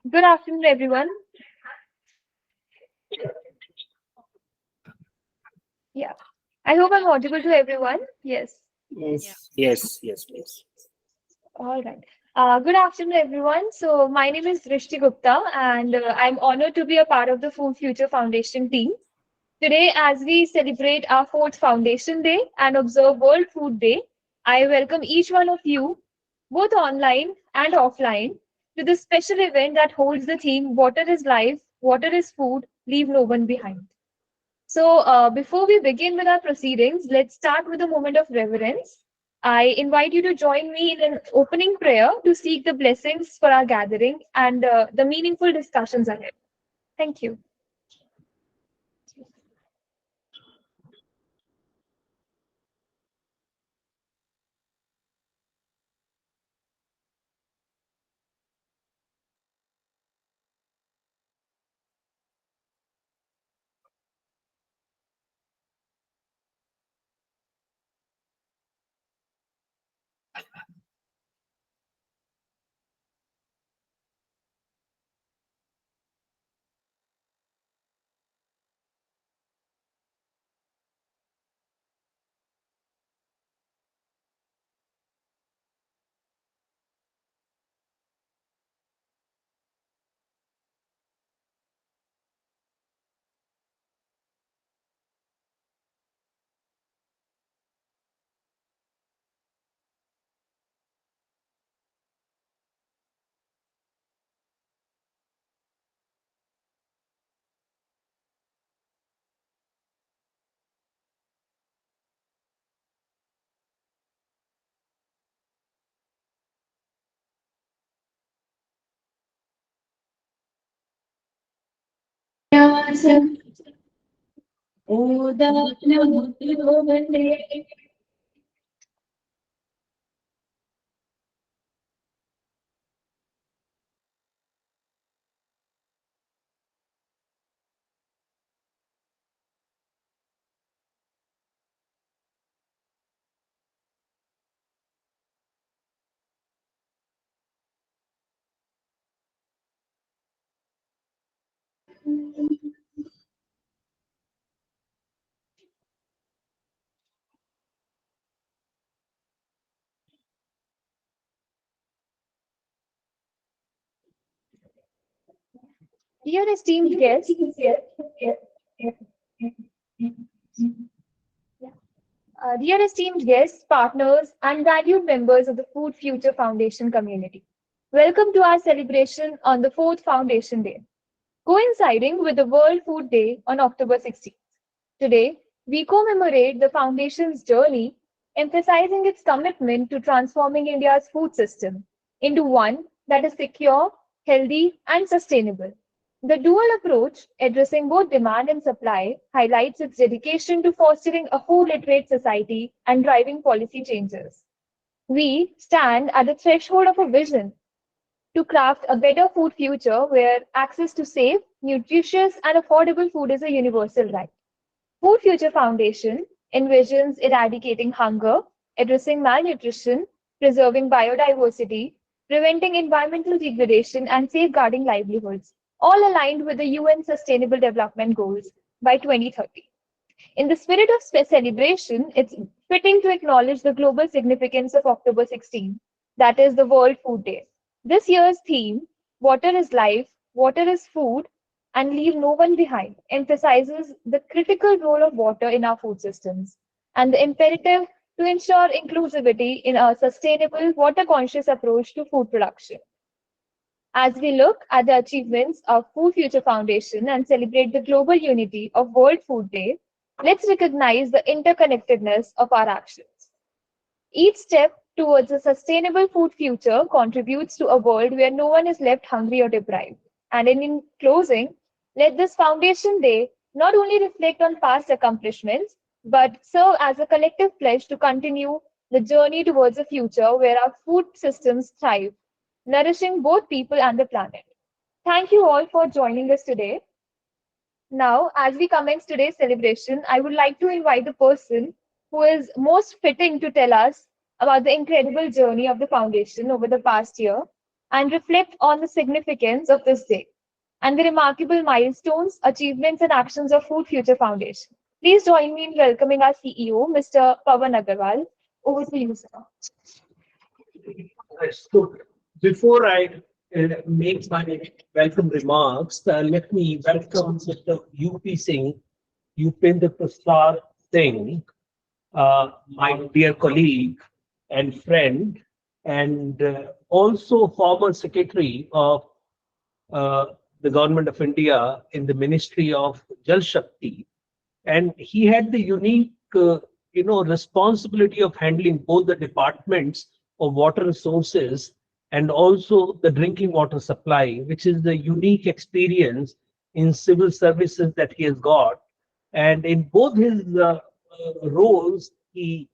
Good afternoon, everyone. Yeah, I hope I'm audible to everyone. Yes. Yeah. Yes, please. All right. Good afternoon, everyone. So, my name is Drishti Gupta, and I'm honored to be a part of the Food Future Foundation team. Today, as we celebrate our fourth Foundation Day and observe World Food Day, I welcome each one of you, both online and offline, to this special event that holds the theme Water is Life, Water is Food, Leave No One Behind. So, before we begin with our proceedings, let's start with a moment of reverence. I invite you to join me in an opening prayer to seek the blessings for our gathering and the meaningful discussions ahead. Thank you. Dear esteemed guests, dear esteemed guests, partners, and valued members of the Food Future Foundation community, welcome to our celebration on the fourth Foundation Day, coinciding with the World Food Day on October 16th. Today, we commemorate the Foundation's journey, emphasizing its commitment to transforming India's food system into one that is secure, healthy, and sustainable. The dual approach, addressing both demand and supply, highlights its dedication to fostering a food literate society and driving policy changes. We stand at the threshold of a vision to craft a better food future where access to safe, nutritious, and affordable food is a universal right. Food Future Foundation envisions eradicating hunger, addressing malnutrition, preserving biodiversity, preventing environmental degradation, and safeguarding livelihoods, all aligned with the UN Sustainable Development Goals by 2030. In the spirit of celebration, it's fitting to acknowledge the global significance of October 16, that is the World Food Day. This year's theme, Water is Life, Water is Food, and Leave No One Behind, emphasizes the critical role of water in our food systems and the imperative to ensure inclusivity in a sustainable, water conscious approach to food production. As we look at the achievements of Food Future Foundation and celebrate the global unity of World Food Day, let's recognize the interconnectedness of our actions. Each step towards a sustainable food future contributes to a world where no one is left hungry or deprived. And in closing, let this Foundation Day not only reflect on past accomplishments, but serve as a collective pledge to continue the journey towards a future where our food systems thrive, nourishing both people and the planet. Thank you all for joining us today. Now, as we commence today's celebration, I would like to invite the person who is most fitting to tell us about the incredible journey of the foundation over the past year and reflect on the significance of this day and the remarkable milestones, achievements, and actions of Food Future Foundation. Please join me in welcoming our CEO, Mr. Pawan Agarwal. Over to you, sir. So before I make my welcome remarks, let me welcome Mr. UP Singh, Upendra Prasad Singh, my dear colleague and friend, and also former secretary of uh, the government of India in the Ministry of Jal Shakti, and he had the unique responsibility of handling both the departments of water resources and also the drinking water supply, which is the unique experience in civil services that he has got. And in both his roles, he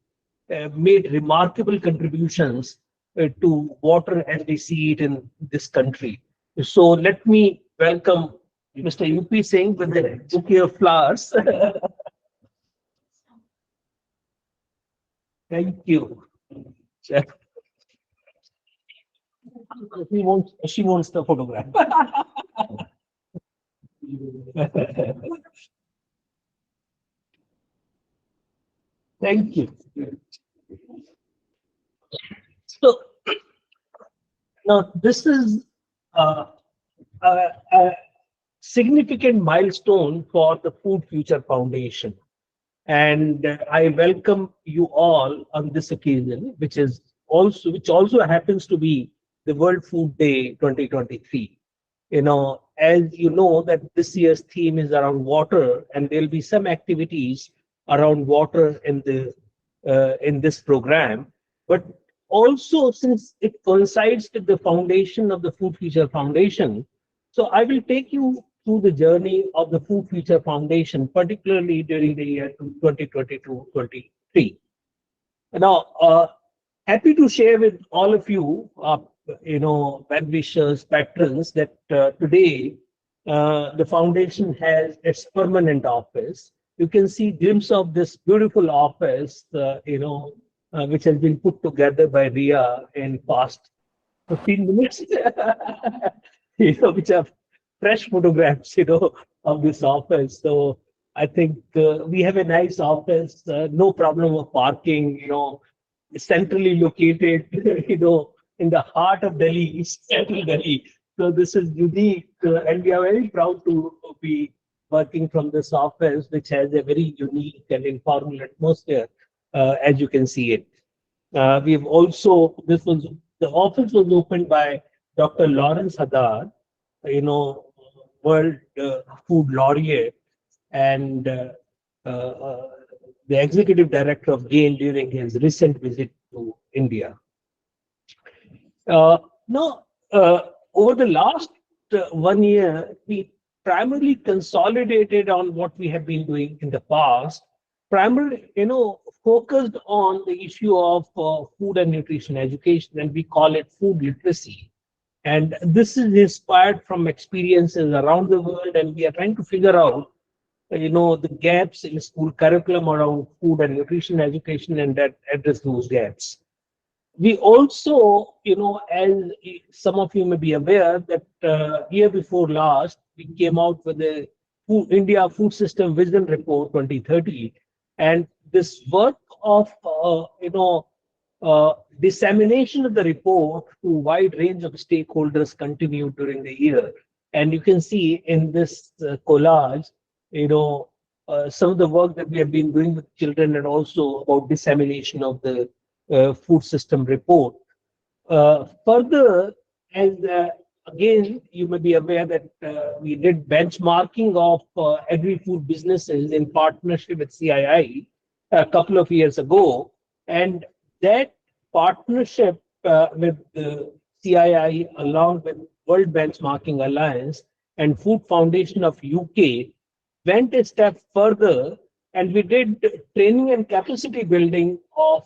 made remarkable contributions to water as we see it in this country. So let me welcome Mr. UP Singh with the bouquet of flowers. Thank you. She wants the photograph. Thank you. So now this is uh, a significant milestone for the Food Future Foundation. And I welcome you all on this occasion, which also happens to be the World Food Day 2023. As you know that this year's theme is around water, and there'll be some activities around water in this program. But also, since it coincides with the foundation of the Food Future Foundation, so I will take you through the journey of the Food Future Foundation, particularly during the year 2022-23. Now, happy to share with all of you, well-wishers, patrons, that today the foundation has its permanent office. You can see glimpse of this beautiful office, which has been put together by Ria in past 15 minutes, which are fresh photographs, of this office. So I think we have a nice office, no problem of parking, centrally located, in the heart of Delhi, central Delhi. So this is unique, and we are very proud to be working from this office, which has a very unique and informal atmosphere, as you can see it. We've also, the office was opened by Dr. Lawrence Haddad, World Food Laureate, and the executive director of GAIN during his recent visit to India. Now, over the last 1 year, we primarily consolidated on what we have been doing in the past, primarily, focused on the issue of food and nutrition education, and we call it food literacy. And this is inspired from experiences around the world, and we are trying to figure out, the gaps in school curriculum around food and nutrition education, and that address those gaps. We also, as some of you may be aware, that year before last, we came out with the India Food System Vision Report 2030. And this work of, dissemination of the report to a wide range of stakeholders continued during the year. And you can see in this collage, some of the work that we have been doing with children, and also about dissemination of the food system report. Further, as again, you may be aware that we did benchmarking of agri-food businesses in partnership with CII a couple of years ago, and that partnership with the CII, along with World Benchmarking Alliance and Food Foundation of UK, went a step further, and we did training and capacity building of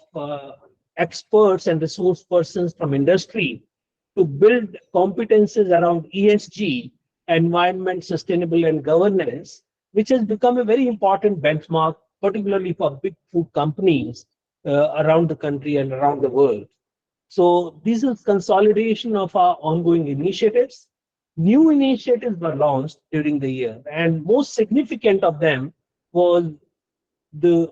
experts and resource persons from industry to build competences around ESG, environment, sustainable, and governance. which has become a very important benchmark, particularly for big food companies around the country and around the world. So this is consolidation of our ongoing initiatives. New initiatives were launched during the year, and most significant of them was the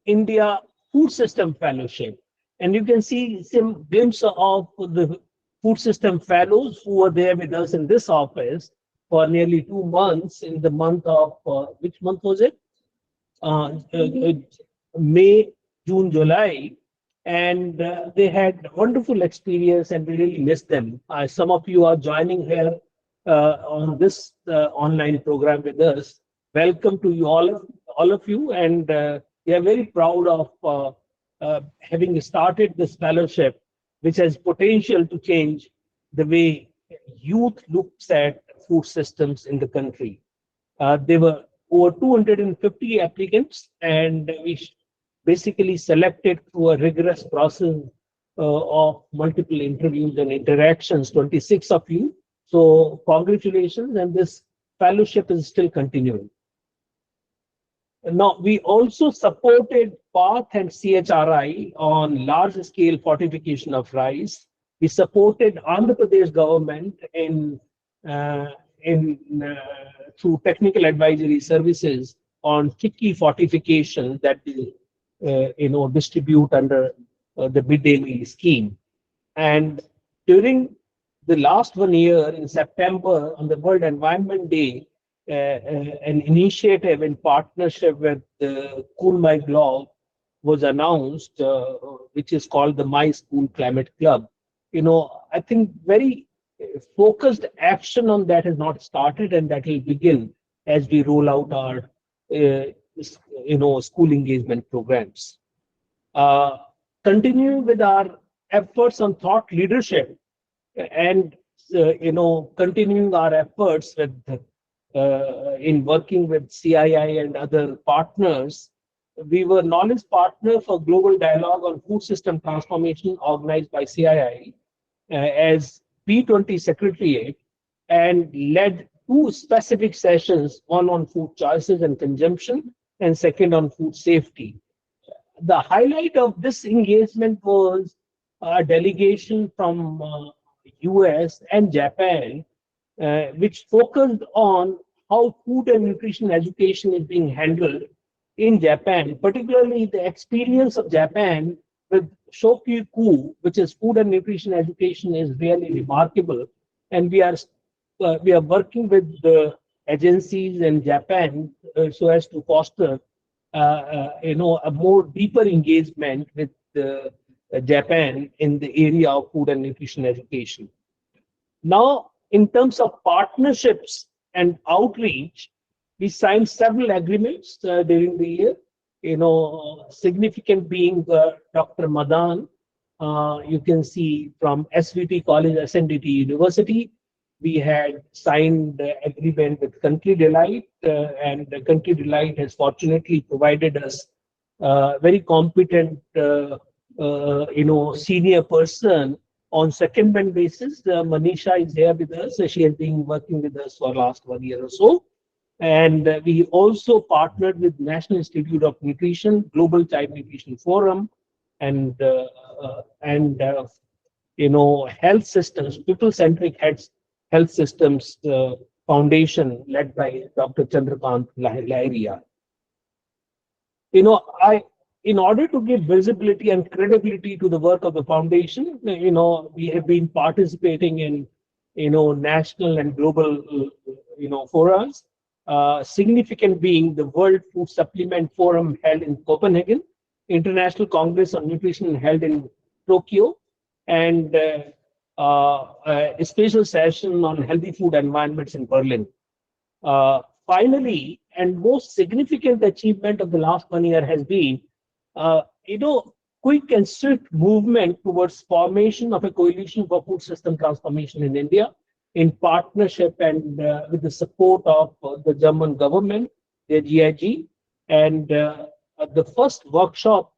India Food System Fellowship. And you can see some glimpse of the food system fellows who were there with us in this office for nearly 2 months in the month of, which month was it? May, June, July, and they had wonderful experience, and we really miss them. Some of you are joining here on this online program with us. Welcome to you all of you, and we are very proud of having started this fellowship, which has potential to change the way youth looks at food systems in the country. There were over 250 applicants, and we basically selected through a rigorous process of multiple interviews and interactions, 26 of you. So, congratulations, and this fellowship is still continuing. Now, we also supported PATH and CHRI on large scale fortification of rice. We supported Andhra Pradesh government uh, in through technical advisory services on chickpea fortification that they distribute under the midday meal scheme. And during the last 1 year in September, on the World Environment Day, an initiative in partnership with the Cool My Blog was announced, which is called the My School Climate Club. I think very focused action on that has not started, and that will begin as we roll out our, school engagement programs. Uh, Continuing with our efforts on thought leadership and continuing our efforts with in working with CII and other partners, we were knowledge partner for global dialogue on food system transformation organized by CII as B20 Secretariat, and led two specific sessions, one on food choices and consumption, and second on food safety. The highlight of this engagement was a delegation from US and Japan, which focused on how food and nutrition education is being handled in Japan, particularly the experience of Japan with Shokyuku, which is food and nutrition education, is really remarkable. And we are working with the agencies in Japan so as to foster a more deeper engagement with Japan in the area of food and nutrition education. Now, in terms of partnerships and outreach, we signed several agreements during the year. Significant being Dr. Madan. You can see from SVT College, SNDT University, we had signed agreement with Country Delight, and Country Delight has fortunately provided us very competent, senior person on secondment basis. Manisha is here with us. She has been working with us for last 1 year or so. And we also partnered with National Institute of Nutrition, Global Child Nutrition Forum, and health systems, people-centric health systems foundation led by Dr. Chandrakant Lahiriya. In order to give visibility and credibility to the work of the foundation, we have been participating in, national and global, forums. Significant being the World Food Supplement Forum held in Copenhagen, International Congress on Nutrition held in Tokyo, and a special session on healthy food environments in Berlin. Finally, and most significant achievement of the last 1 year has been, quick and swift movement towards formation of a coalition for food system transformation in India, in partnership and with the support of the German government, the GIG, and the first workshop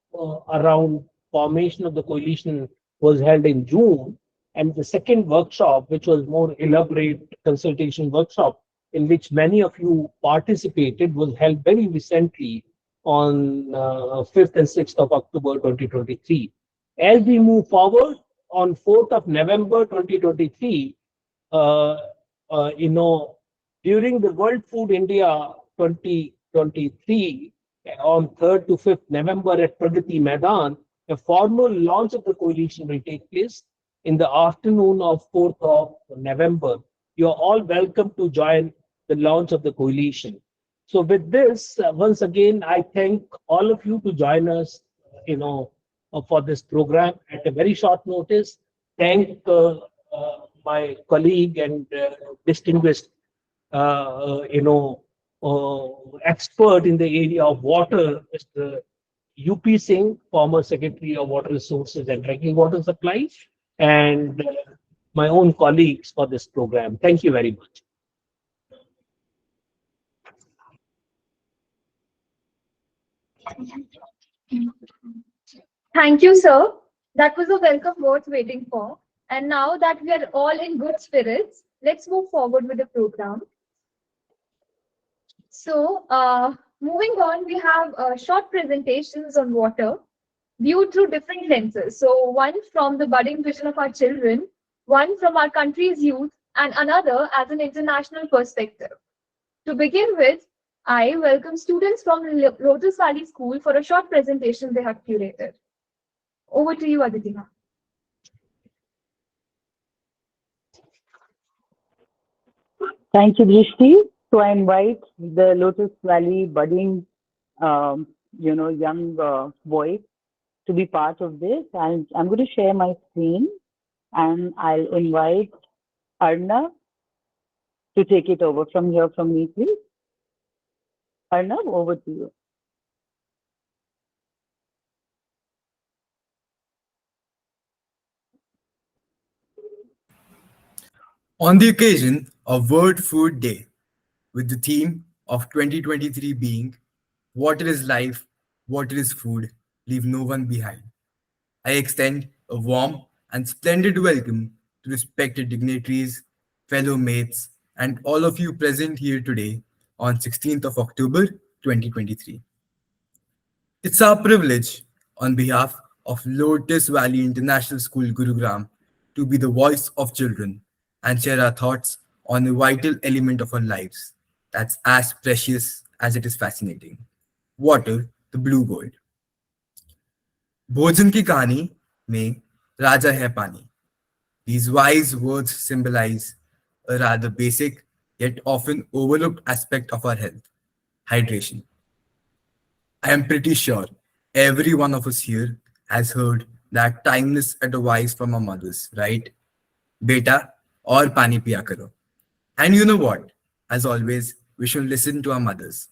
around formation of the coalition was held in June, and the second workshop, which was more elaborate consultation workshop, in which many of you participated, was held very recently on 5th and 6th of October 2023. As we move forward, on 4th of November 2023, uh, you know, during the World Food India 2023, on 3rd to 5th November at Pragati Maidan, a formal launch of the coalition will take place in the afternoon of 4th of November. You are all welcome to join the launch of the coalition. So with this, once again, I thank all of you to join us, for this program at a very short notice. Thank my colleague and distinguished, expert in the area of water, Mr. UP Singh, former Secretary of Water Resources and Drinking Water Supply, and my own colleagues for this program. Thank you very much. Thank you, sir. That was a welcome worth waiting for. And now that we are all in good spirits, let's move forward with the program. So, moving on, we have short presentations on water viewed through different lenses. So, one from the budding vision of our children, one from our country's youth, and another as an international perspective. To begin with, I welcome students from Lotus Valley School for a short presentation they have curated. Over to you, Aditi. Thank you, Drishti. So I invite the Lotus Valley budding, young voice to be part of this. And I'm going to share my screen, and I'll invite Arnav to take it over from here from me, please. Arnav, over to you. On the occasion of World Food Day, with the theme of 2023 being Water is Life, Water is Food, Leave No One Behind, I extend a warm and splendid welcome to respected dignitaries, fellow mates, and all of you present here today on 16th of October 2023. It's our privilege, on behalf of Lotus Valley International School, Gurugram, to be the voice of children and share our thoughts on a vital element of our lives that's as precious as it is fascinating: water, the blue gold. भोजन की कहानी में राजा है पानी. These wise words symbolize a rather basic yet often overlooked aspect of our health: hydration. I am pretty sure every one of us here has heard that timeless advice from our mothers, right? Beta or pani piya karo. And you know what? As always, we should listen to our mothers.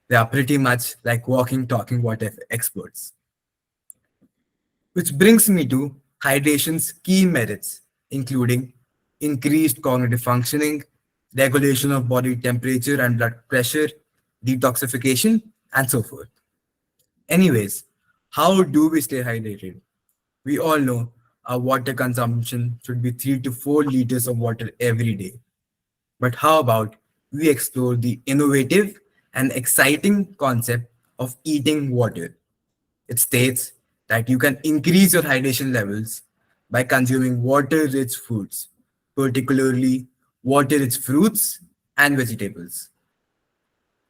They are pretty much like walking, talking water experts. Which brings me to hydration's key merits, including increased cognitive functioning, regulation of body temperature and blood pressure, detoxification, and so forth. Anyways, how do we stay hydrated? We all know our water consumption should be 3 to 4 liters of water every day. But how about we explore the innovative and exciting concept of eating water? It states that you can increase your hydration levels by consuming water rich foods, particularly water rich fruits and vegetables.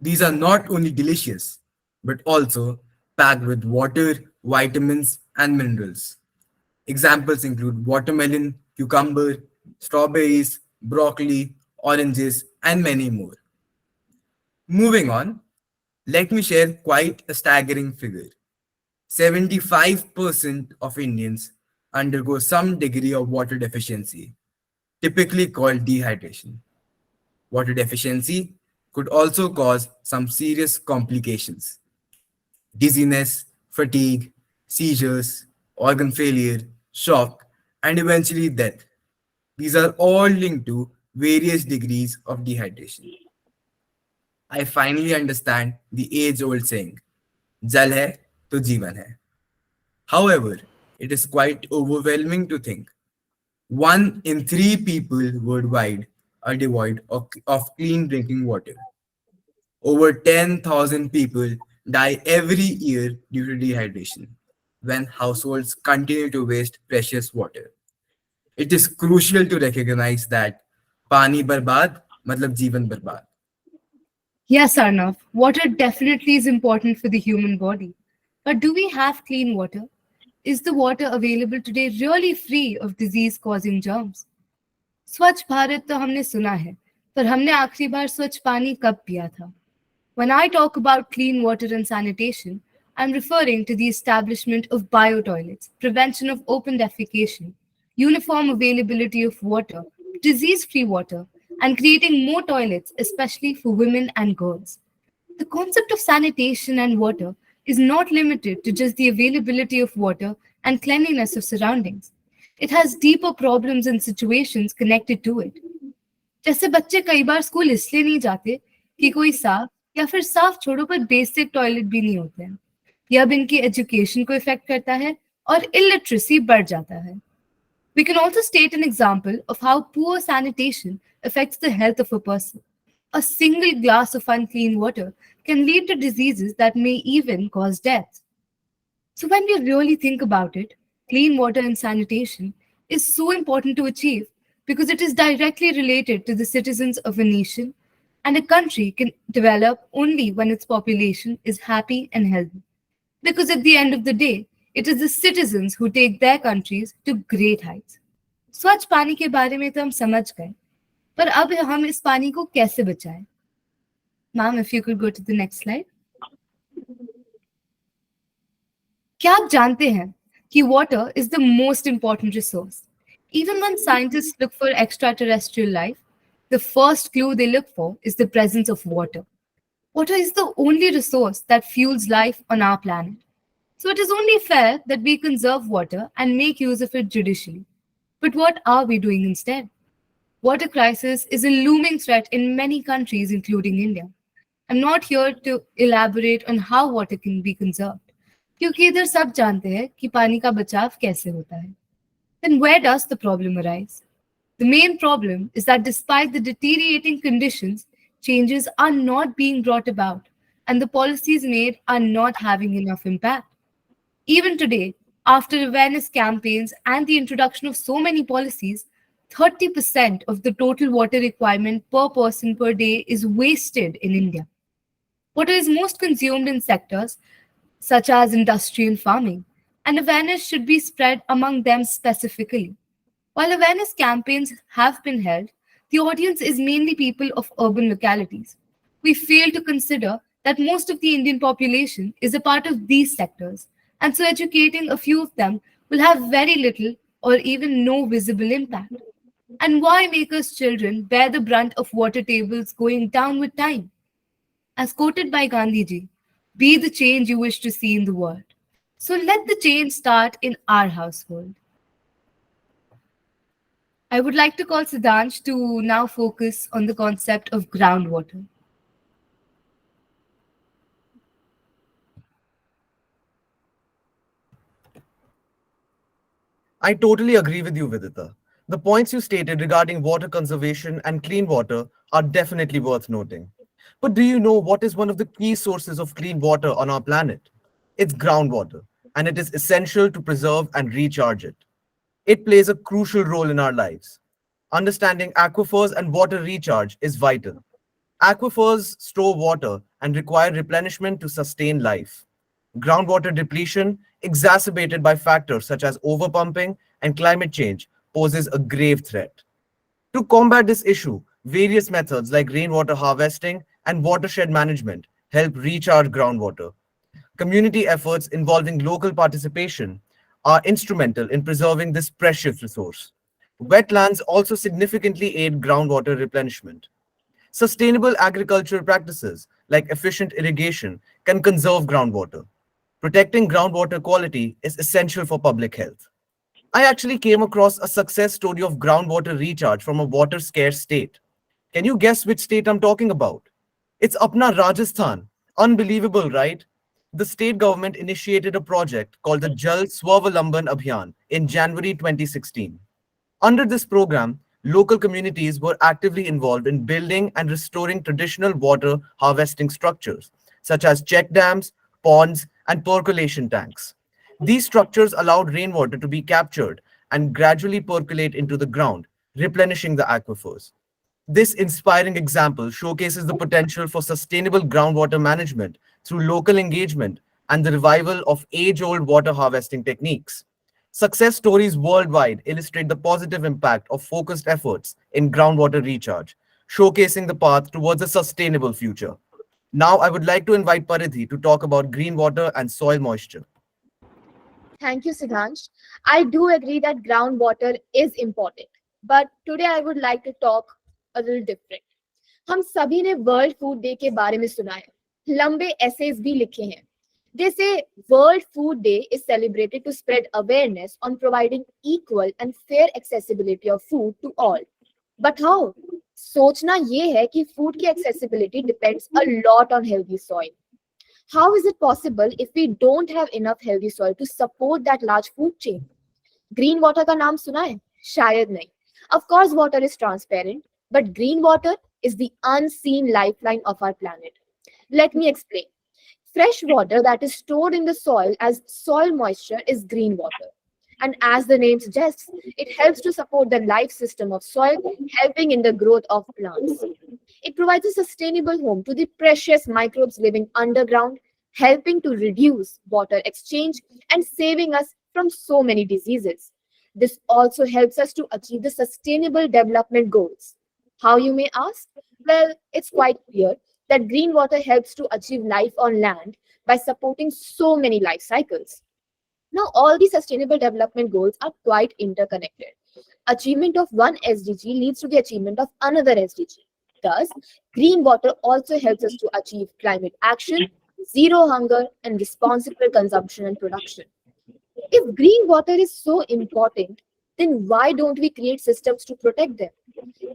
These are not only delicious, but also packed with water, vitamins, and minerals. Examples include watermelon, cucumber, strawberries, broccoli, oranges, and many more. Moving on, let me share quite a staggering figure. 75% of Indians undergo some degree of water deficiency, typically called dehydration. Water deficiency could also cause some serious complications: dizziness, fatigue, seizures, organ failure, shock, and eventually death. These are all linked to various degrees of dehydration. I finally understand the age old saying, Jal hai to Jeevan hai. However, it is quite overwhelming to think 1 in 3 people worldwide are devoid of clean drinking water. Over 10,000 people die every year due to dehydration when households continue to waste precious water. It is crucial to recognize that pani barbad matlab jeevan barbad. Yes, Arnav, water definitely is important for the human body. But do we have clean water? Is the water available today really free of disease causing germs? स्वच्छ भारत तो हमने सुना है, पर हमने आखिरी बार स्वच्छ पानी कब पिया था? When I talk about clean water and sanitation, I'm referring to the establishment of biotoilets, prevention of open defecation, uniform availability of water, disease free water, and creating more toilets, especially for women and girls. The concept of sanitation and water is not limited to just the availability of water and cleanliness of surroundings. It has deeper problems and situations connected to it. जैसे बच्चे कई बार school इसलिए नहीं जाते कि कोई साफ या फिर साफ छोड़ो पर बेसिक टॉयलेट भी नहीं होते हैं। यह अब इनकी एजुकेशन को इफेक्ट करता है और इलिटरेसी बढ़ जाता है। We can also state an example of how poor sanitation affects the health of a person. A single glass of unclean water can lead to diseases that may even cause death. So, when we really think about it, clean water and sanitation is so important to achieve because it is directly related to the citizens of a nation, and a country can develop only when its population is happy and healthy. Because at the end of the day, it is the citizens who take their countries to great heights. स्वच्छ पानी के बारे में तो हम समझ गए, पर अब हम इस पानी को कैसे बचाएं? Ma'am, if you could go to the next slide. क्या आप जानते हैं कि water is the most important resource? Even when scientists look for extraterrestrial life, the first clue they look for is the presence of water. Water is the only resource that fuels life on our planet. So it is only fair that we conserve water and make use of it judicially. But what are we doing instead? Water crisis is a looming threat in many countries, including India. I'm not here to elaborate on how water can be conserved, क्योंकि इधर सब जानते हैं कि पानी का बचाव कैसे होता है. Then where does the problem arise? The main problem is that despite the deteriorating conditions, changes are not being brought about, and the policies made are not having enough impact. Even today, after awareness campaigns and the introduction of so many policies, 30% of the total water requirement per person per day is wasted in India. Water is most consumed in sectors such as industry and farming, and awareness should be spread among them specifically. While awareness campaigns have been held, the audience is mainly people of urban localities. We fail to consider that most of the Indian population is a part of these sectors, and so educating a few of them will have very little or even no visible impact. And why make us children bear the brunt of water tables going down with time? As quoted by Gandhiji, be the change you wish to see in the world. So let the change start in our household. I would like to call Siddhansh to now focus on the concept of groundwater. I totally agree with you, Vidita. The points you stated regarding water conservation and clean water are definitely worth noting. But do you know what is one of the key sources of clean water on our planet? It's groundwater, and it is essential to preserve and recharge it. It plays a crucial role in our lives. Understanding aquifers and water recharge is vital. Aquifers store water and require replenishment to sustain life. Groundwater depletion, exacerbated by factors such as overpumping and climate change, poses a grave threat. To combat this issue, various methods like rainwater harvesting and watershed management help recharge groundwater. Community efforts involving local participation are instrumental in preserving this precious resource. Wetlands also significantly aid groundwater replenishment. Sustainable agricultural practices like efficient irrigation can conserve groundwater. Protecting groundwater quality is essential for public health. I actually came across a success story of groundwater recharge from a water scarce state. Can you guess which state I'm talking about? It's Apna Rajasthan. Unbelievable, right? The state government initiated a project called the Jal Swavalamban Abhiyan in January 2016. Under this program, local communities were actively involved in building and restoring traditional water harvesting structures, such as check dams, ponds, and percolation tanks. These structures allowed rainwater to be captured and gradually percolate into the ground, replenishing the aquifers. This inspiring example showcases the potential for sustainable groundwater management through local engagement and the revival of age old water harvesting techniques. Success stories worldwide illustrate the positive impact of focused efforts in groundwater recharge, showcasing the path towards a sustainable future. Now, I would like to invite Paridhi to talk about green water and soil moisture. Thank you, Siddhansh. I do agree that groundwater is important, but today I would like to talk a little different. हम सभी ने world food day के बारे में सुना है, लंबे essays भी लिखे हैं. They say World Food Day is celebrated to spread awareness on providing equal and fair accessibility of food to all. But how? सोचना ये है कि food की accessibility depends a lot on healthy soil. How is it possible if we don't have enough healthy soil to support that large food chain? Green water का नाम सुना है? शायद नहीं. Of course, water is transparent, but green water is the unseen lifeline of our planet. Let me explain. Fresh water that is stored in the soil as soil moisture is green water. And as the name suggests, it helps to support the life system of soil, helping in the growth of plants. It provides a sustainable home to the precious microbes living underground, helping to reduce water exchange and saving us from so many diseases. This also helps us to achieve the sustainable development goals. How, you may ask? Well, it's quite clear that green water helps to achieve life on land by supporting so many life cycles. Now, all the sustainable development goals are quite interconnected. Achievement of one SDG leads to the achievement of another SDG. Thus, green water also helps us to achieve climate action, zero hunger, and responsible consumption and production. If green water is so important, then why don't we create systems to protect them?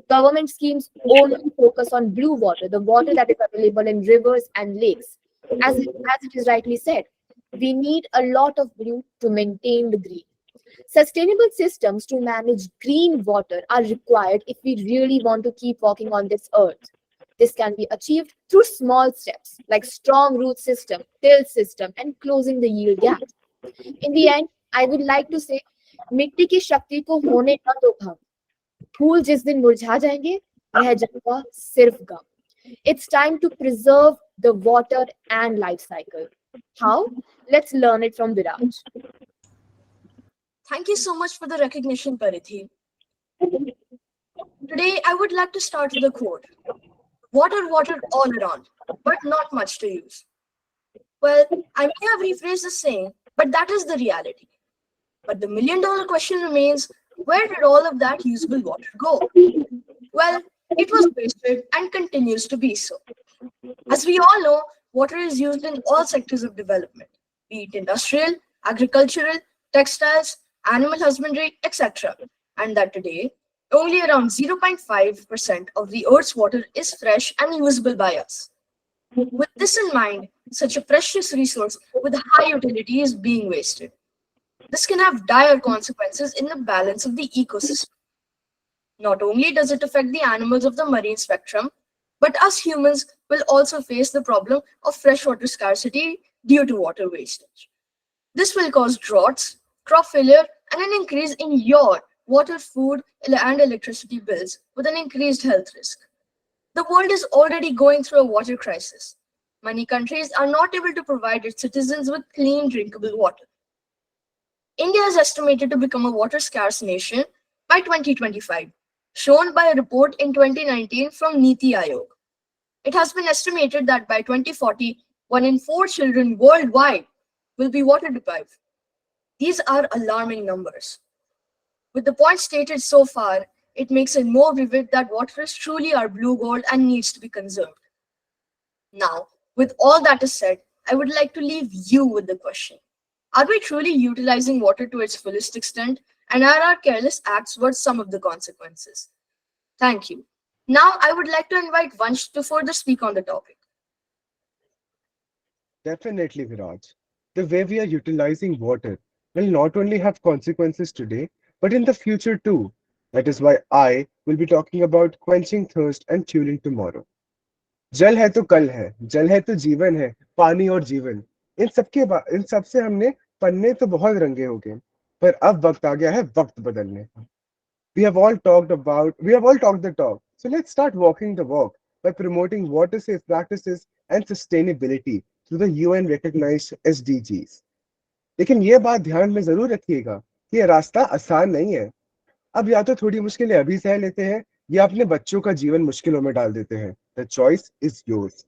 Government schemes only focus on blue water, the water that is available in rivers and lakes. As it is rightly said, we need a lot of blue to maintain the green. Sustainable systems to manage green water are required if we really want to keep walking on this earth. This can be achieved through small steps like strong root system, till system, and closing the yield gap. In the end, I would like to say, मिट्टी की शक्ति को होने न दो भंग. फूल जिस दिन मुरझा जाएंगे, रह जाएगा सिर्फ गम. It's time to preserve the water and life cycle. How? Let's learn it from Viraj. Thank you so much for the recognition, Paridhi. Today, I would like to start with a quote. Water, water all around, but not much to use. Well, I may have rephrased the saying, but that is the reality. But the million-dollar question remains, where did all of that usable water go? Well, it was wasted and continues to be so. As we all know, water is used in all sectors of development, be it industrial, agricultural, textiles, animal husbandry, etc. And that today, only around 0.5% of the Earth's water is fresh and usable by us. With this in mind, such a precious resource with high utility is being wasted. This can have dire consequences in the balance of the ecosystem. Not only does it affect the animals of the marine spectrum, but us humans will also face the problem of freshwater scarcity due to water wastage. This will cause droughts, crop failure, and an increase in your water, food, and electricity bills with an increased health risk. The world is already going through a water crisis. Many countries are not able to provide its citizens with clean, drinkable water. India is estimated to become a water scarce nation by 2025, shown by a report in 2019 from Niti Aayog. It has been estimated that by 2040, 1 in 4 children worldwide will be water deprived. These are alarming numbers. With the points stated so far, it makes it more vivid that water is truly our blue gold and needs to be conserved. Now, with all that is said, I would like to leave you with the question. Are we truly utilizing water to its fullest extent, and are our careless acts worth some of the consequences? Thank you. Now, I would like to invite Vansh to further speak on the topic. Definitely, Viraj. The way we are utilizing water will not only have consequences today, but in the future too. That is why I will be talking about quenching thirst and fueling tomorrow. जल है तो कल है, जल है तो जीवन है, पानी और जीवन। इन सब से हमने पन्ने तो बहुत रंगे हो गए, पर अब वक्त आ गया है वक्त बदलने का। We have all talked the talk. So let's start walking the walk by promoting water safe practices and sustainability through the UN recognized SDGs. लेकिन ये बात ध्यान में जरूर रखिएगा कि ये रास्ता आसान नहीं है। अब या तो थोड़ी मुश्किलें अभी सह लेते हैं या अपने बच्चों का जीवन मुश्किलों में डाल देते हैं। The choice is yours.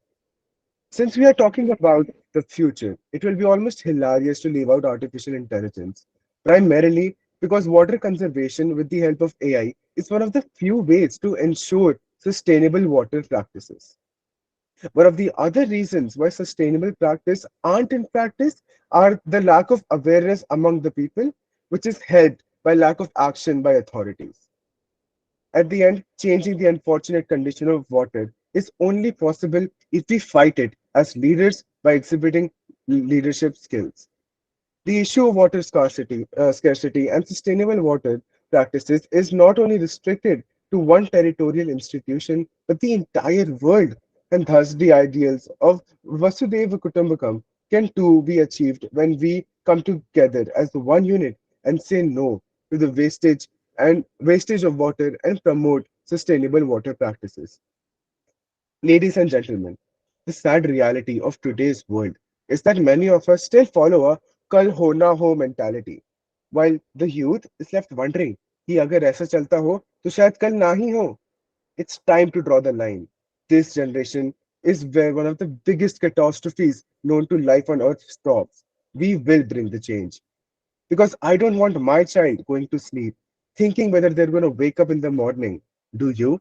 Since we are talking about the future, it will be almost hilarious to leave out artificial intelligence, primarily because water conservation with the help of AI is one of the few ways to ensure sustainable water practices. One of the other reasons why sustainable practice aren't in practice are the lack of awareness among the people, which is helped by lack of action by authorities. At the end, changing the unfortunate condition of water is only possible if we fight it as leaders by exhibiting leadership skills. The issue of water scarcity and sustainable water practices is not only restricted to one territorial institution, but the entire world. And thus, the ideals of Vasudeva Kutumbakam can too be achieved when we come together as one unit and say no to the wastage of water and promote sustainable water practices. Ladies and gentlemen, the sad reality of today's world is that many of us still follow a kal ho na ho mentality, while the youth is left wondering कि अगर ऐसा चलता हो तो शायद कल ना ही हो. It's time to draw the line. This generation is where one of the biggest catastrophes known to life on earth stops. We will bring the change. Because I don't want my child going to sleep thinking whether they're going to wake up in the morning. Do you?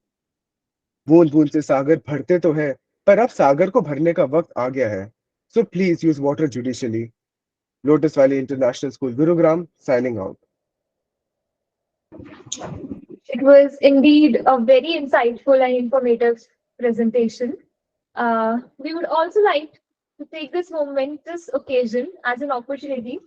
बूंद बूंद से सागर भरते तो है, पर अब सागर को भरने का वक्त आ गया है. So please use water judicially. Lotus Valley International School, Gurugram, signing out. It was indeed a very insightful and informative presentation. We would also like to take this momentous occasion as an opportunity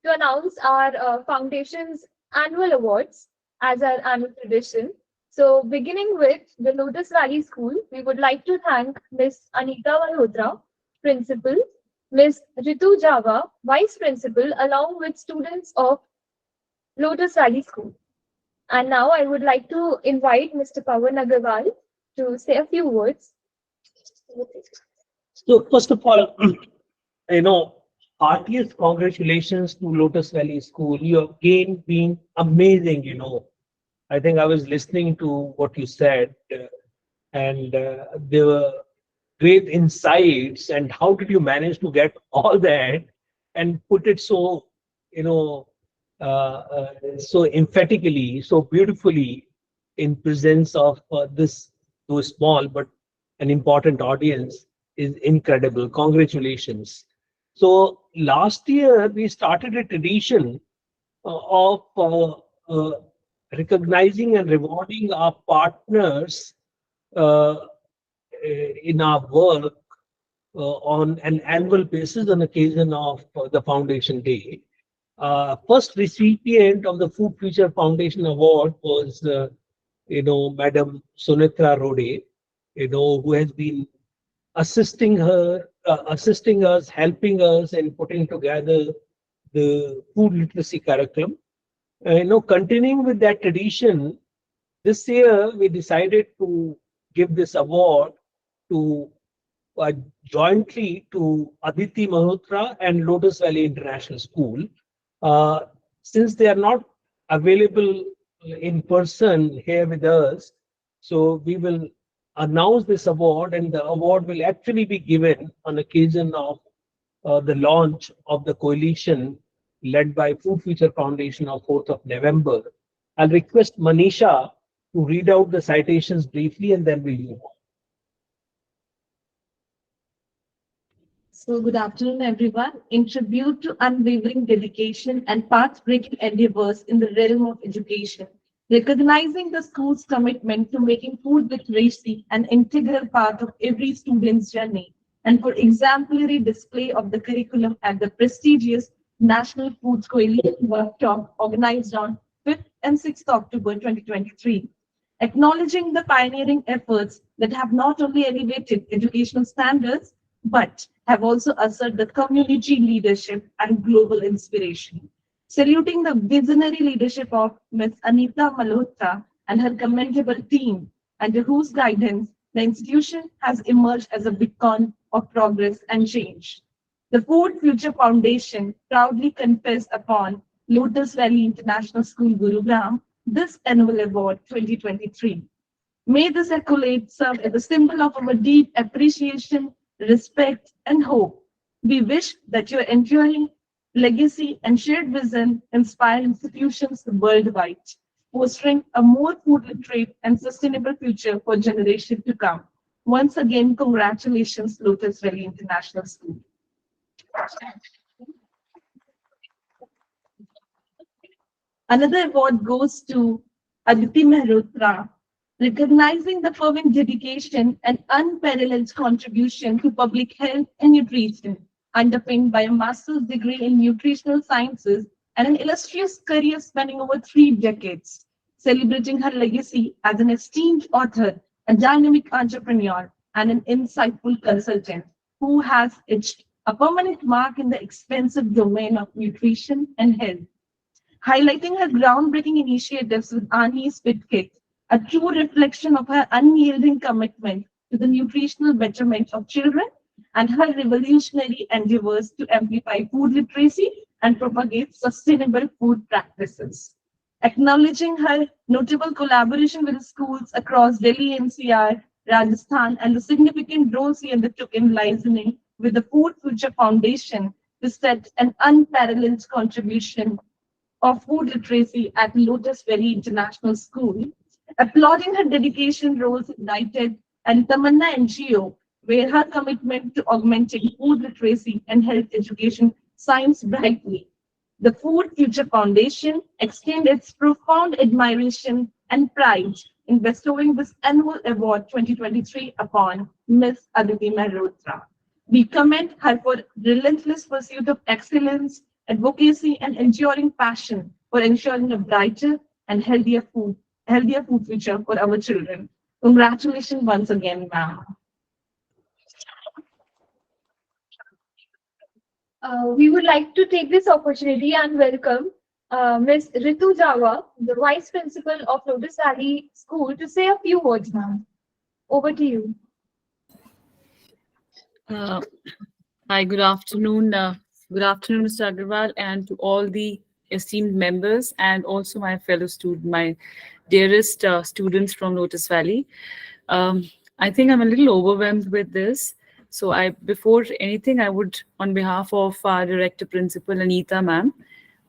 to announce our foundation's annual awards as our annual tradition. So, beginning with the Lotus Valley School, we would like to thank Ms. Anita Malhotra, Principal, Ms. Ritu Java, Vice Principal, along with students of Lotus Valley School. And now I would like to invite Mr. Pawan Agarwal to say a few words. So first of all, you know, heartiest congratulations to Lotus Valley School. You have again been amazing. I think I was listening to what you said, and there were great insights. And how did you manage to get all that and put it so, you know, so emphatically, so beautifully in presence of this, though small but an important audience, is incredible. Congratulations. So last year we started a tradition of recognizing and rewarding our partners uh, in our work on an annual basis on occasion of the Foundation Day. First recipient of the Food Future Foundation Award was, Madam Sunitra Rode, who has been assisting us, helping us in putting together the food literacy curriculum. Continuing with that tradition, this year we decided to give this award to jointly to Aditi Malhotra and Lotus Valley International School. Uh, since they are not available in person here with us, so we will announce this award, and the award will actually be given on occasion of the launch of the coalition led by Food Future Foundation on 4th of November. I'll request Manisha to read out the citations briefly and then we'll move on. So, good afternoon, everyone. In tribute to unwavering dedication and path-breaking endeavors in the realm of education, recognizing the school's commitment to making food literacy an integral part of every student's journey, and for exemplary display of the curriculum at the prestigious National Foods Coalition workshop organized on 5th and 6th October 2023, acknowledging the pioneering efforts that have not only elevated educational standards but have also asserted the community leadership and global inspiration. Saluting the visionary leadership of Ms. Anita Malhotra and her commendable team, under whose guidance the institution has emerged as a beacon of progress and change. The Food Future Foundation proudly confers upon Lotus Valley International School, Gurugram, this annual award 2023. May this accolade serve as a symbol of our deep appreciation, respect, and hope. We wish that your enduring legacy and shared vision inspire institutions worldwide, fostering a more food literate and sustainable future for generations to come. Once again, congratulations, Lotus Valley International School. Another award goes to Aditi Mehrotra, recognizing the fervent dedication and unparalleled contribution to public health and nutrition, underpinned by a master's degree in nutritional sciences and an illustrious career spanning over 3 decades, celebrating her legacy as an esteemed author, a dynamic entrepreneur, and an insightful consultant who has etched a permanent mark in the expensive domain of nutrition and health. Highlighting her groundbreaking initiatives with Ani's Fit Kit, a true reflection of her unyielding commitment to the nutritional betterment of children and her revolutionary endeavors to amplify food literacy and propagate sustainable food practices. Acknowledging her notable collaboration with schools across Delhi NCR, Rajasthan, and the significant role she undertook in liaising with the Food Future Foundation to set an unparalleled contribution of food literacy at Lotus Valley International School, applauding her dedication roles ignited and Tamanna NGO, where her commitment to augmenting food literacy and health education shines brightly. The Food Future Foundation extends its profound admiration and pride in bestowing this annual award 2023 upon Ms. Aditi Mehrotra. We commend her for relentless pursuit of excellence, advocacy, and enduring passion for ensuring a brighter and healthier food future for our children. Congratulations once again, ma'am. We would like to take this opportunity and welcome Ms. Ritu Jawa, the Vice Principal of Lotus Valley School, to say a few words, ma'am. Over to you. Hi, good afternoon. Good afternoon, Mr. Agarwal, and to all the esteemed members and also my fellow student, my dearest students from Lotus Valley. I think I'm a little overwhelmed with this. So before anything, I would, on behalf of our Director Principal, Anita ma'am,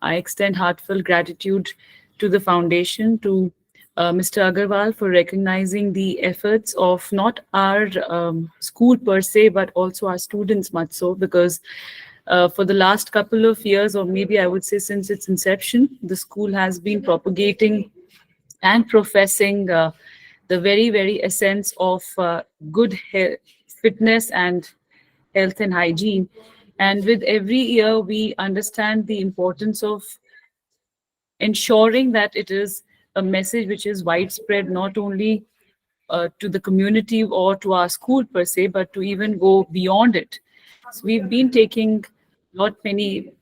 I extend heartfelt gratitude to the foundation, to Mr. Agarwal for recognizing the efforts of not our school per se, but also our students much so, because for the last couple of years, or maybe I would say since its inception, the school has been propagating and professing the very, very essence of good health, fitness and health and hygiene. And with every year, we understand the importance of ensuring that it is a message which is widespread, not only to the community or to our school per se, but to even go beyond it. So we've been taking not many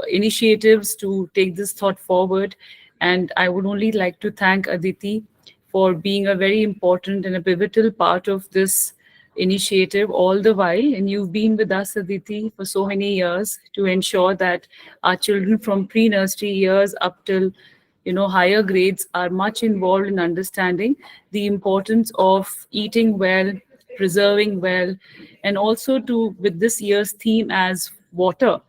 initiatives to take this thought forward. And I would only like to thank Aditi for being a very important and a pivotal part of this initiative all the while. And you've been with us, Aditi, for so many years to ensure that our children from pre-nursery years up till higher grades are much involved in understanding the importance of eating well, preserving well, and also with this year's theme as water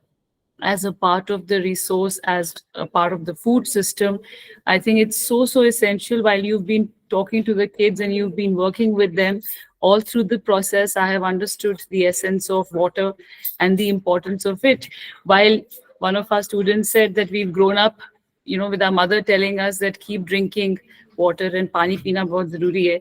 as a part of the resource, as a part of the food system. I think it's so essential. While you've been talking to the kids and you've been working with them all through the process, I have understood the essence of water and the importance of it. While one of our students said that we've grown up with our mother telling us that keep drinking water and pani pina bahut zaruri hai.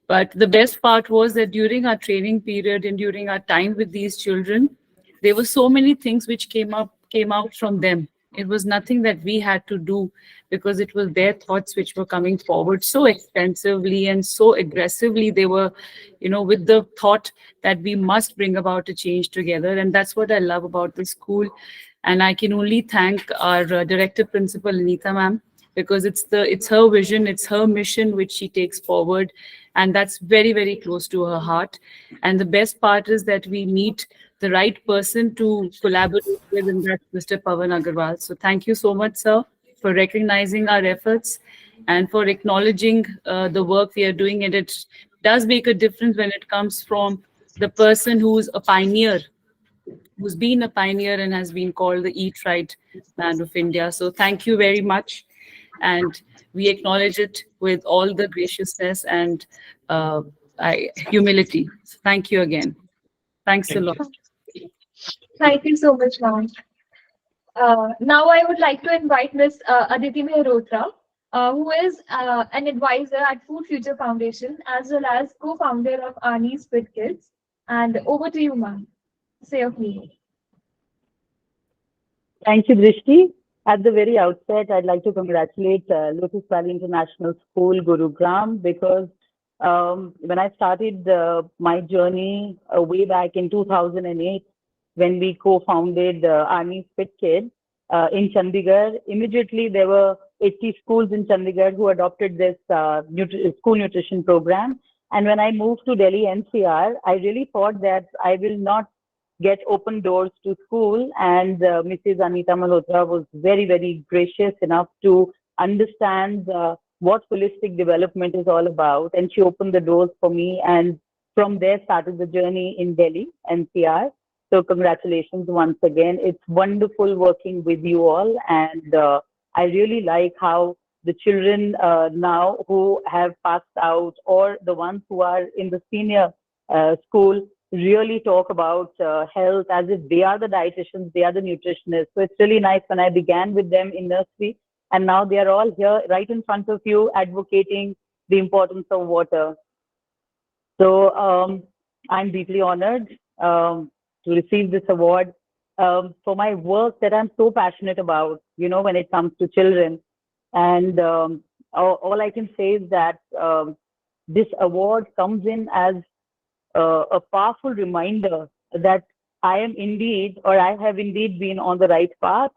But the best part was that during our training period and during our time with these children, there were so many things which came out from them It was nothing that we had to do, because it was their thoughts which were coming forward so extensively and so aggressively. They were, with the thought that we must bring about a change together. And that's what I love about the school. And I can only thank our director principal, Anita ma'am, because it's her vision, it's her mission which she takes forward, and that's very, very close to her heart. And the best part is that we meet the right person to collaborate with, and that's Mr. Pavan Agarwal. So thank you so much, sir, for recognizing our efforts and for acknowledging the work we are doing. And it does make a difference when it comes from the person who's a pioneer, who's been a pioneer and has been called the Eat Right Man of India. So thank you very much. And we acknowledge it with all the graciousness and humility. So thank you again. Thanks a Thank lot. you. Thank you so much, ma'am. Now I would like to invite Ms. Aditi Mehrotra, who is an advisor at Food Future Foundation as well as co-founder of Arnie's Fit Kids. And over to you, ma'am. Say a few words. Thank you, Drishti. At the very outset, I'd like to congratulate Lotus Valley International School, Gurugram, because when I started my journey way back in 2008, when we co-founded Army Fit Kid in Chandigarh, immediately there were 80 schools in Chandigarh who adopted this school nutrition program. And when I moved to Delhi NCR, I really thought that I will not get open doors to school. And Mrs. Anita Malhotra was very, very gracious enough to understand what holistic development is all about. And she opened the doors for me. And from there started the journey in Delhi, NCR. So congratulations once again. It's wonderful working with you all. And I really like how the children now who have passed out or the ones who are in the senior school really talk about health as if they are the dietitians, they are the nutritionists. So it's really nice when I began with them in nursery, and now they are all here right in front of you advocating the importance of water. So I'm deeply honored to receive this award for my work that I'm so passionate about, when it comes to children. And all I can say is that this award comes in as a powerful reminder that I am indeed, or I have indeed been on the right path,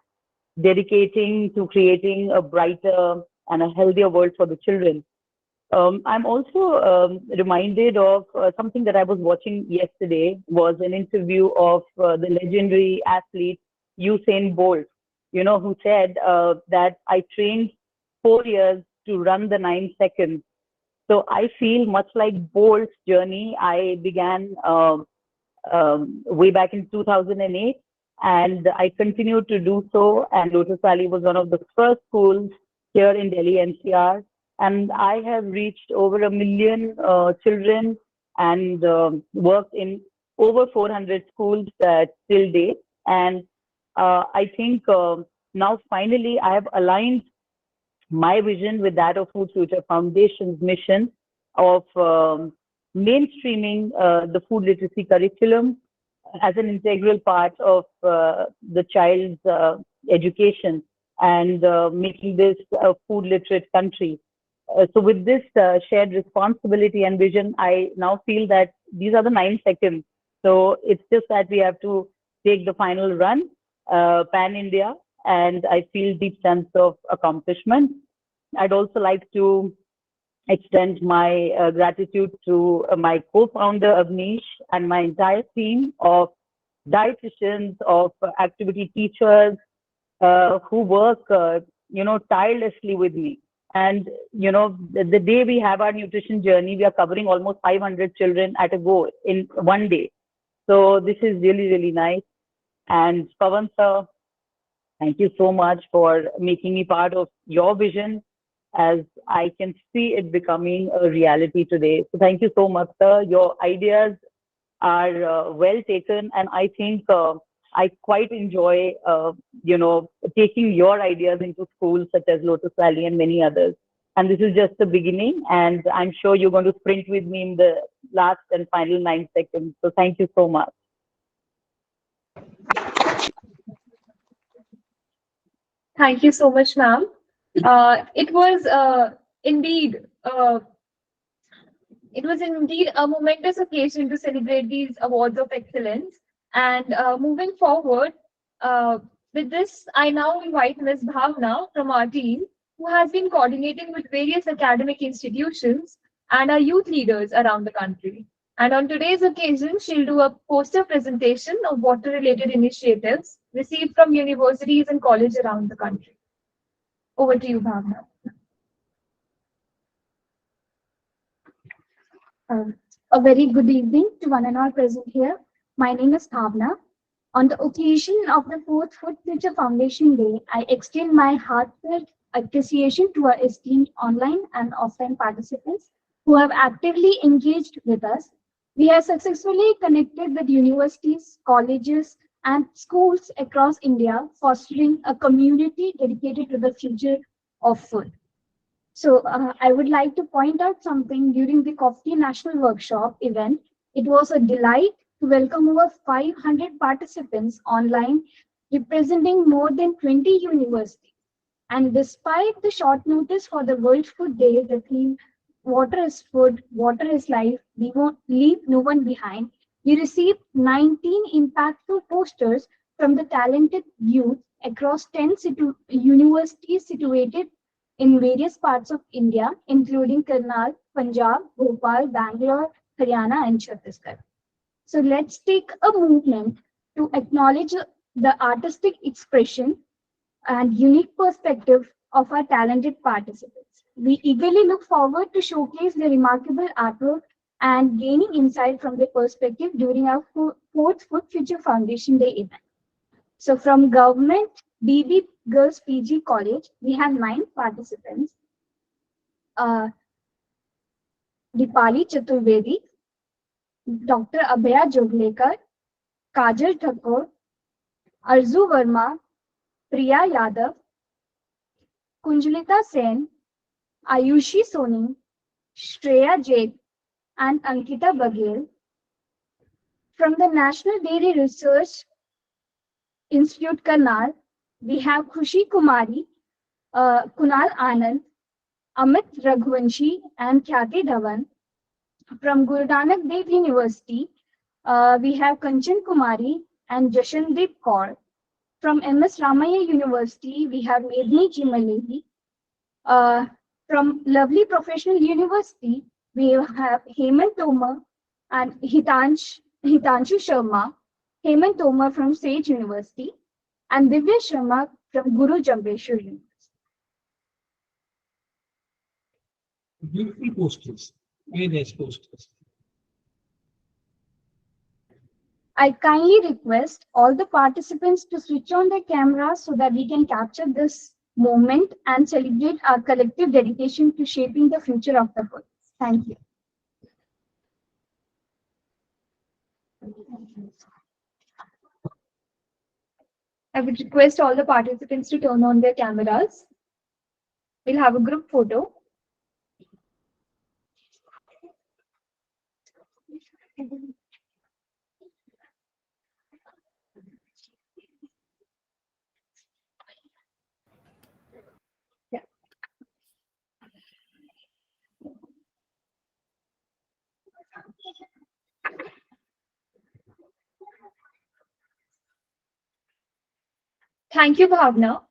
dedicating to creating a brighter and a healthier world for the children. I'm also reminded of something that I was watching yesterday, was an interview of the legendary athlete Usain Bolt, who said that I trained 4 years to run the 9 seconds. So I feel much like Bolt's journey. I began way back in 2008, and I continued to do so. And Lotus Valley was one of the first schools here in Delhi NCR. And I have reached over 1 million children and worked in over 400 schools till date. And I think now finally I have aligned my vision with that of Food Future Foundation's mission of mainstreaming the food literacy curriculum as an integral part of the child's education and making this a food literate country. So with this shared responsibility and vision, I now feel that these are the 9 seconds. So it's just that we have to take the final run, pan India, and I feel deep sense of accomplishment. I'd also like to extend my gratitude to my co-founder Avnish and my entire team of dietitians, of activity teachers who work, tirelessly with me. And the day we have our nutrition journey, we are covering almost 500 children at a go in one day. So this is really, really nice. And Pavan sir, thank you so much for making me part of your vision, as I can see it becoming a reality today. So thank you so much, sir. Your ideas are well taken, and I think I quite enjoy, taking your ideas into schools such as Lotus Valley and many others. And this is just the beginning, and I'm sure you're going to sprint with me in the last and final 9 seconds. So thank you so much. Thank you so much, ma'am. It was indeed uh, it was indeed a momentous occasion to celebrate these awards of excellence. And moving forward, uh, with this, I now invite Ms. Bhavna from our team, who has been coordinating with various academic institutions and our youth leaders around the country. And on today's occasion, she'll do a poster presentation of water-related initiatives received from universities and colleges around the country. Over to you, Bhavna. Um, a very good evening to one and all present here. My name is Bhavna. On the occasion of the fourth Food Future Foundation Day, I extend my heartfelt appreciation to our esteemed online and offline participants who have actively engaged with us. We have successfully connected with universities, colleges, and schools across India, fostering a community dedicated to the future of food. So I would like to point out something during the Coffee National Workshop event. It was a delight to welcome over 500 participants online, representing more than 20 universities. And despite the short notice for the World Food Day, the theme "Water is Food, Water is Life, we won't leave no one behind," we received 19 impactful posters from the talented youth across 10 universities situated in various parts of India, including Karnal, Punjab, Bhopal, Bangalore, Haryana, and Chhattisgarh. So let's take a movement to acknowledge the artistic expression and unique perspective of our talented participants. We eagerly look forward to showcase their remarkable artwork and gaining insight from their perspective during our fourth Food Future Foundation Day event. So from Government BB Girls PG College, we have 9 participants. Dipali Chaturvedi, Dr. Abhaya Joglekar, Kajal Thakur, Arzu Verma, Priya Yadav, Kunjalita Sen, Ayushi Soni, Shreya Jain, and Ankita Baghel. From the National Dairy Research Institute Karnal, we have Khushi Kumari, Kunal Anand, Amit Raghuvanshi, and Khyati Dhawan. From Guru Nanak Dev University, we have Kanchan Kumari and Jashandeep Kaur. From MS Ramaya University, we have Medni Chimalehi. From Lovely Professional University, we have Hemant Tomar and Hitanshu Sharma. Hemant Tomar from Sage University and Divya Sharma from Guru Jambeshwar University. Beautiful posters. Very nice posters. I kindly request all the participants to switch on their cameras so that we can capture this moment and celebrate our collective dedication to shaping the future of the food. Thank you. I would request all the participants to turn on their cameras. We'll have a group photo. Yeah. Thank you, Bhavna.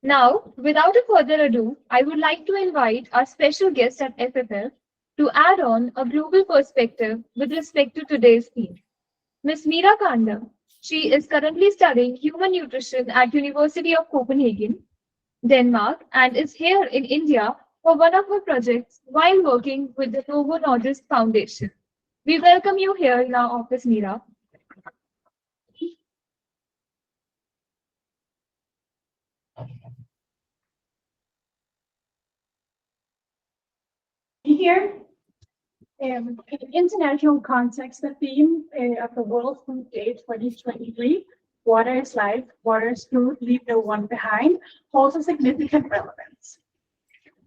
Now, without a further ado, I would like to invite our special guest at FFL to add on a global perspective with respect to today's theme. Ms. Meera Kanda. She is currently studying human nutrition at University of Copenhagen, Denmark, and is here in India for one of her projects while working with the Novo Nordisk Foundation. We welcome you here in our office, Meera. Here, in international context, the theme of the World Food Day 2023, "Water is Life, Water is Food, Leave No One Behind," holds a significant relevance.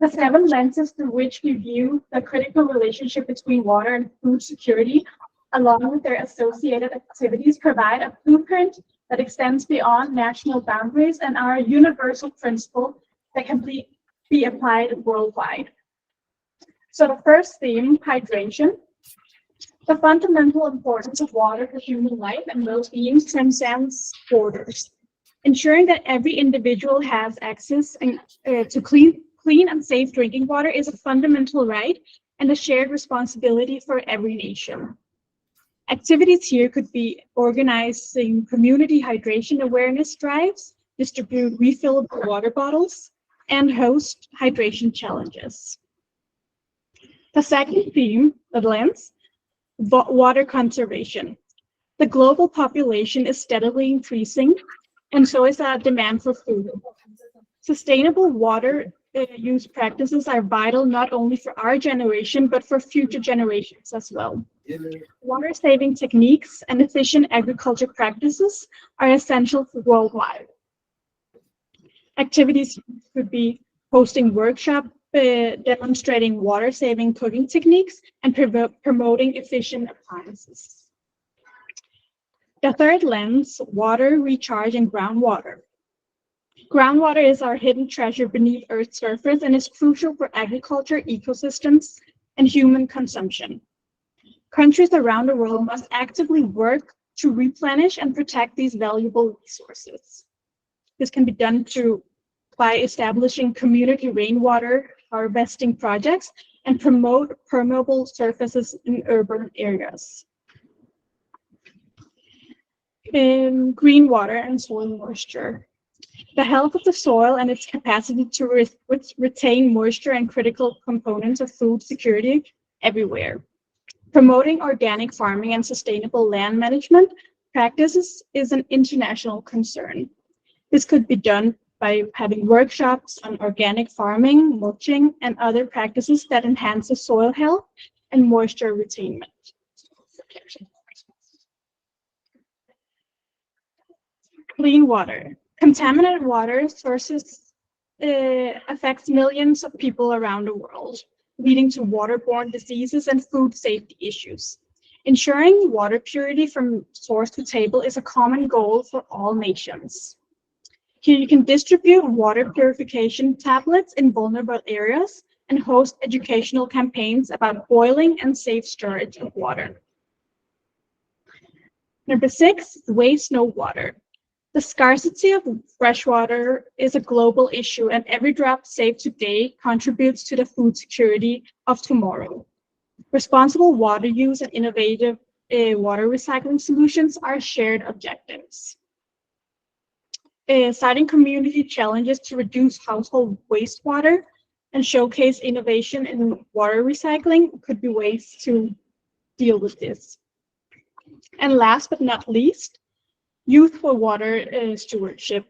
The 7 lenses through which we view the critical relationship between water and food security, along with their associated activities, provide a blueprint that extends beyond national boundaries and are a universal principle that can be applied worldwide. So the first theme, hydration. The fundamental importance of water for human life and well-being transcends borders. Ensuring that every individual has access to clean and safe drinking water is a fundamental right and a shared responsibility for every nation. Activities here could be organizing community hydration awareness drives, distribute refillable water bottles, and host hydration challenges. The second theme, the lens, water conservation. The global population is steadily increasing, and so is the demand for food. Sustainable water use practices are vital not only for our generation, but for future generations as well. Water saving techniques and efficient agriculture practices are essential for worldwide. Activities could be hosting workshops demonstrating water saving cooking techniques and promoting efficient appliances. The third lens, water recharge and groundwater. Groundwater is our hidden treasure beneath Earth's surface and is crucial for agriculture, ecosystems, and human consumption. Countries around the world must actively work to replenish and protect these valuable resources. This can be done by establishing community rainwater harvesting projects and promote permeable surfaces in urban areas. Green water and soil moisture. The health of the soil and its capacity to retain moisture and critical components of food security everywhere. Promoting organic farming and sustainable land management practices is an international concern. This could be done by having workshops on organic farming, mulching, and other practices that enhance the soil health and moisture retainment. Clean water. Contaminated water sources affects millions of people around the world, leading to waterborne diseases and food safety issues. Ensuring water purity from source to table is a common goal for all nations. Here you can distribute water purification tablets in vulnerable areas and host educational campaigns about boiling and safe storage of water. Number 6, waste no water. The scarcity of fresh water is a global issue, and every drop saved today contributes to the food security of tomorrow. Responsible water use and innovative water recycling solutions are shared objectives. Citing community challenges to reduce household wastewater and showcase innovation in water recycling could be ways to deal with this. And last but not least, youth for water stewardship.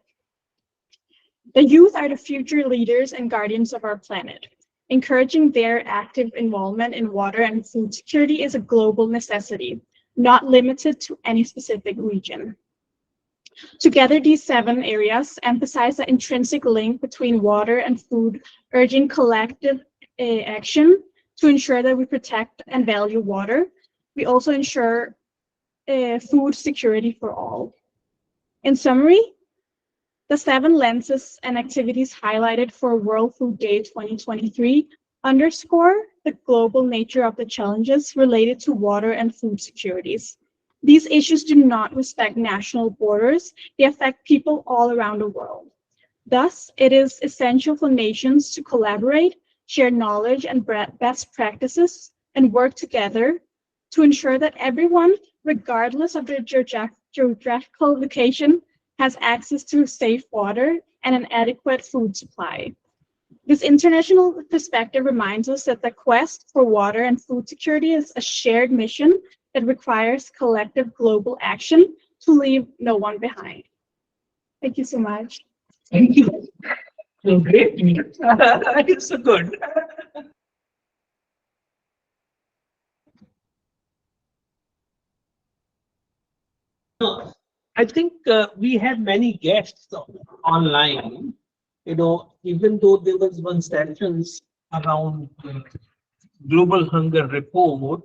The youth are the future leaders and guardians of our planet. Encouraging their active involvement in water and food security is a global necessity, not limited to any specific region. Together, these 7 areas emphasize the intrinsic link between water and food, urging collective action to ensure that we protect and value water. We also ensure food security for all. In summary, the 7 lenses and activities highlighted for World Food Day 2023 underscore the global nature of the challenges related to water and food securities. These issues do not respect national borders. They affect people all around the world. Thus, it is essential for nations to collaborate, share knowledge and best practices, and work together to ensure that everyone, regardless of their geographical location, has access to safe water and an adequate food supply. This international perspective reminds us that the quest for water and food security is a shared mission that requires collective global action to leave no one behind. Thank you so much. Thank you. So great. It's so good. I think we had many guests online. Even though there was one session around global hunger report,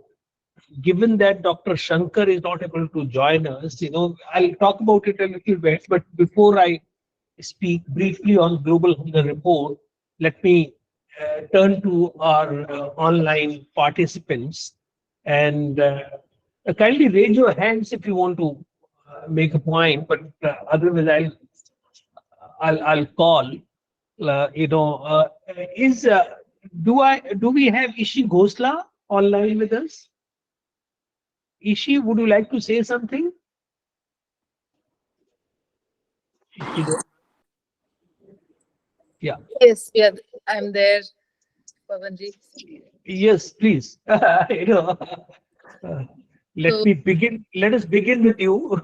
given that Dr. Shankar is not able to join us, I'll talk about it a little bit. But before I speak briefly on Global Hunger Report, let me turn to our online participants and kindly raise your hands if you want to make a point. But otherwise, I'll call. Is do we have Ishi Ghosla online with us? Ishi, would you like to say something? Ishi, yeah. Yes, yeah, I'm there, Pavanji. Yes, please. Uh, So, Let us begin with you.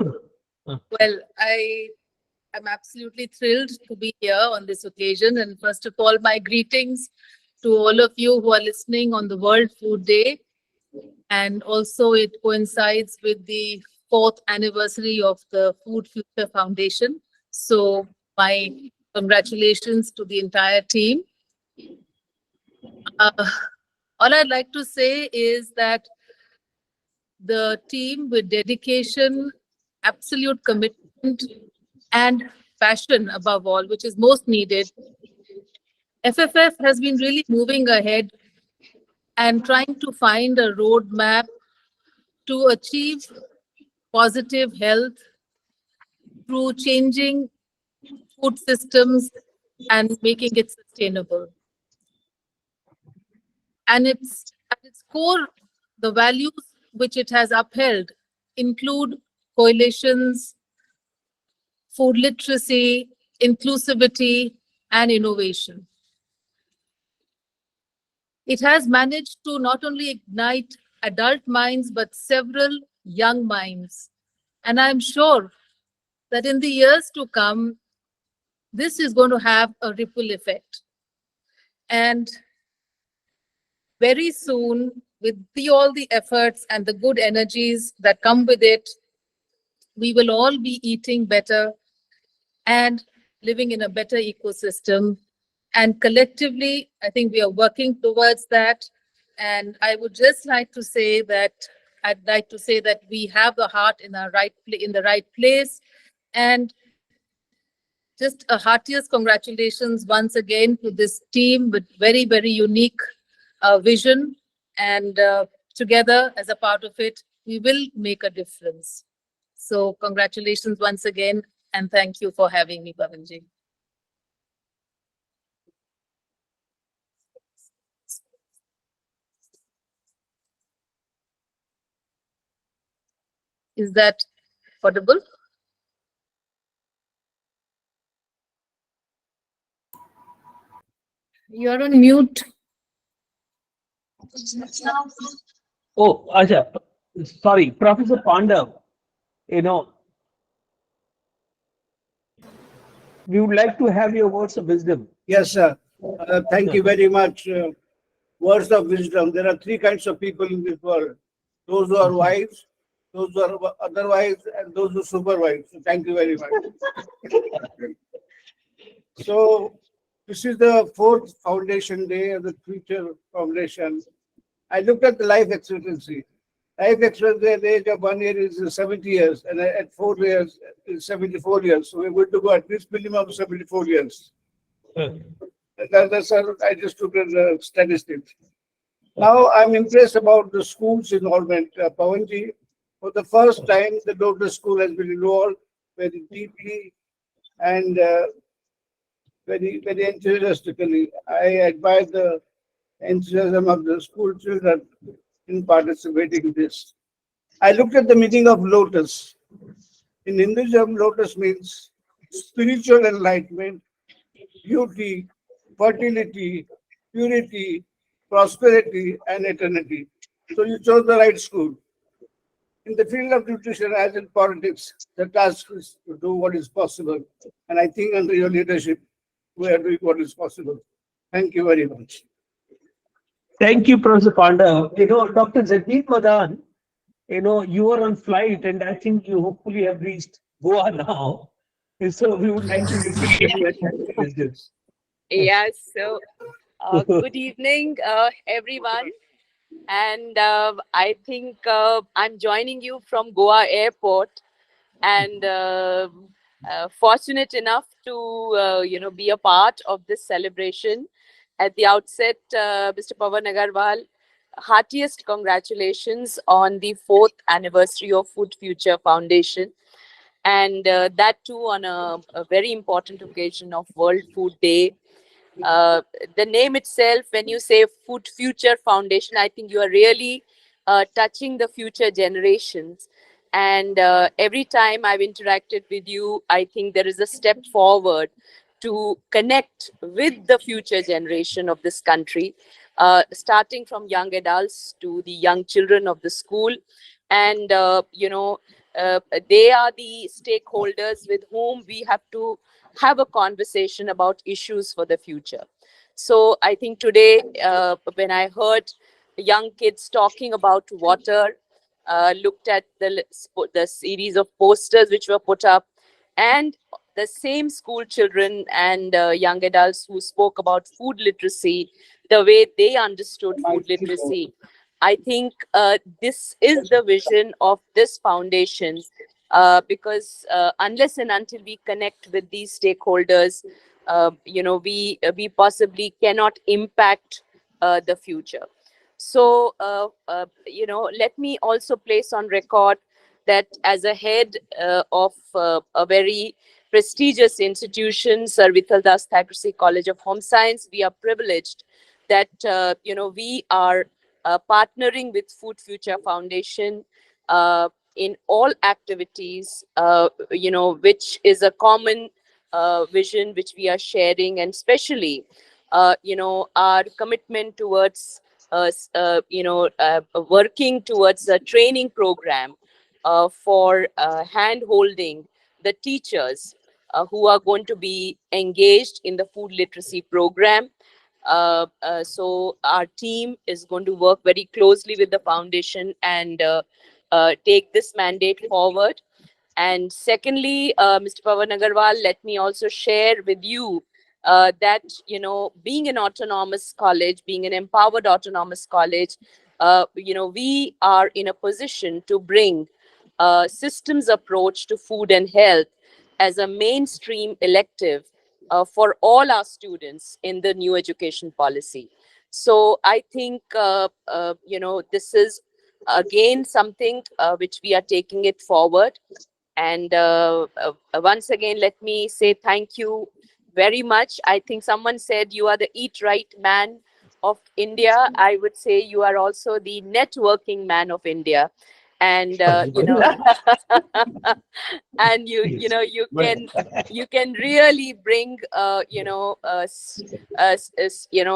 well, I am absolutely thrilled to be here on this occasion. And first of all, my greetings to all of you who are listening on the World Food Day. And also, it coincides with the 4th anniversary of the Food Future Foundation. So, my congratulations to the entire team. All I'd like to say is that the team, with dedication, absolute commitment, and passion above all, which is most needed, FFF has been really moving ahead and trying to find a roadmap to achieve positive health through changing food systems and making it sustainable. And it's at its core, the values which it has upheld include coalitions, food literacy, inclusivity, and innovation. It has managed to not only ignite adult minds, but several young minds. And I'm sure that in the years to come, this is going to have a ripple effect. And very soon, with all the efforts and the good energies that come with it, we will all be eating better and living in a better ecosystem. And collectively, I think we are working towards that. And I would just like to say that we have the heart in the right place. And just a heartiest congratulations once again to this team with very, very unique vision. And together, as a part of it, we will make a difference. So congratulations once again, and thank you for having me, Pavanji. Is that audible? You're on mute. Oh, Aja, sorry, Professor Pandav, we would like to have your words of wisdom. Yes, sir. Thank you very much. Words of wisdom. There are three kinds of people in this world: those who are wise, those who are otherwise, and those who supervise. So thank you very much. So this is the 4th foundation day of the Future Foundation. I looked at the life expectancy. Life expectancy at the age of 1 year is 70 years, and at 4 years is 74 years. So we're going to go at least minimum 74 years. That's I just took the statistics. Now I'm impressed about the school's involvement. Pavanji, for the first time, the Lotus School has been involved very deeply and very, very enthusiastically. I admire the enthusiasm of the school children in participating in this. I looked at the meaning of lotus. In Hinduism, lotus means spiritual enlightenment, beauty, fertility, purity, prosperity, and eternity. So you chose the right school. In the field of nutrition, as in politics, the task is to do what is possible. And I think under your leadership, we are doing what is possible. Thank you very much. Thank you, Professor Panda. Dr. Jagdeep Madan, you are on flight and I think you hopefully have reached Goa now. And so we would like to listen to you and wisdoms. Yes, so good evening, everyone. And I think I'm joining you from Goa Airport, and fortunate enough to be a part of this celebration. At the outset, Mr. Pawan Agarwal, heartiest congratulations on the 4th anniversary of Food Future Foundation, and that too on a very important occasion of World Food Day. uh, the name itself, when you say Food Future Foundation, I think you are really touching the future generations. And every time I've interacted with you, I think there is a step forward to connect with the future generation of this country, starting from young adults to the young children of the school. And, they are the stakeholders with whom we have to have a conversation about issues for the future. So I think today, when I heard young kids talking about water, looked at the series of posters which were put up, and the same school children and young adults who spoke about food literacy, the way they understood food literacy. I think this is the vision of this foundation, because unless and until we connect with these stakeholders, we possibly cannot impact the future. So, let me also place on record that as a head of a very prestigious institution, Sir Vittal Das Thakursi College of Home Science, we are privileged that we are partnering with Food Future Foundation in all activities, which is a common vision which we are sharing, and especially, our commitment towards, working towards a training program for hand holding the teachers who are going to be engaged in the food literacy program. So our team is going to work very closely with the foundation and take this mandate forward. And secondly, Mr. Pawan Agarwal, let me also share with you that, being an autonomous college, being an empowered autonomous college, we are in a position to bring systems approach to food and health as a mainstream elective for all our students in the new education policy. So I think, this is again something which we are taking it forward. And once again, let me say thank you very much. I think someone said you are the eat right man of India. I would say you are also the networking man of India. And and you can really bring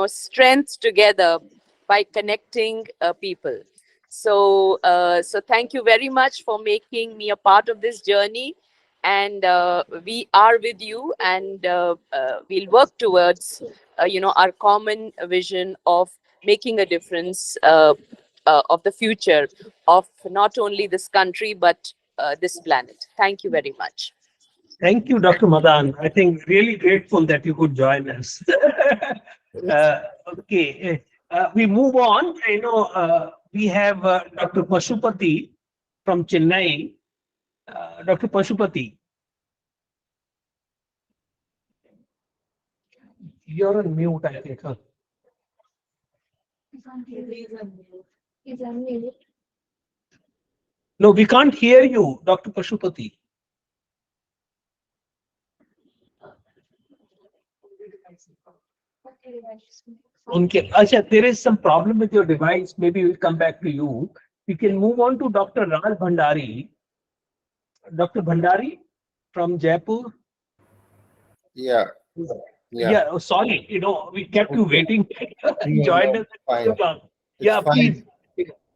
strength together by connecting people. So thank you very much for making me a part of this journey, and we are with you, and we'll work towards our common vision of making a difference of the future of not only this country but this planet. Thank you very much. Thank you, Dr. Madan. I think really grateful that you could join us. Okay, we move on. We have Dr. Pashupati from Chennai. Dr. Pashupati, you're on mute, I think. Huh? No, we can't hear you, Dr. Pashupati. There is some problem with your device. Maybe we'll come back to you. We can move on to Dr. Raj Bhandari. Dr. Bhandari from Jaipur. Yeah. Yeah. Oh, sorry, we kept you waiting. You joined us. Fine. Yeah, fine. please.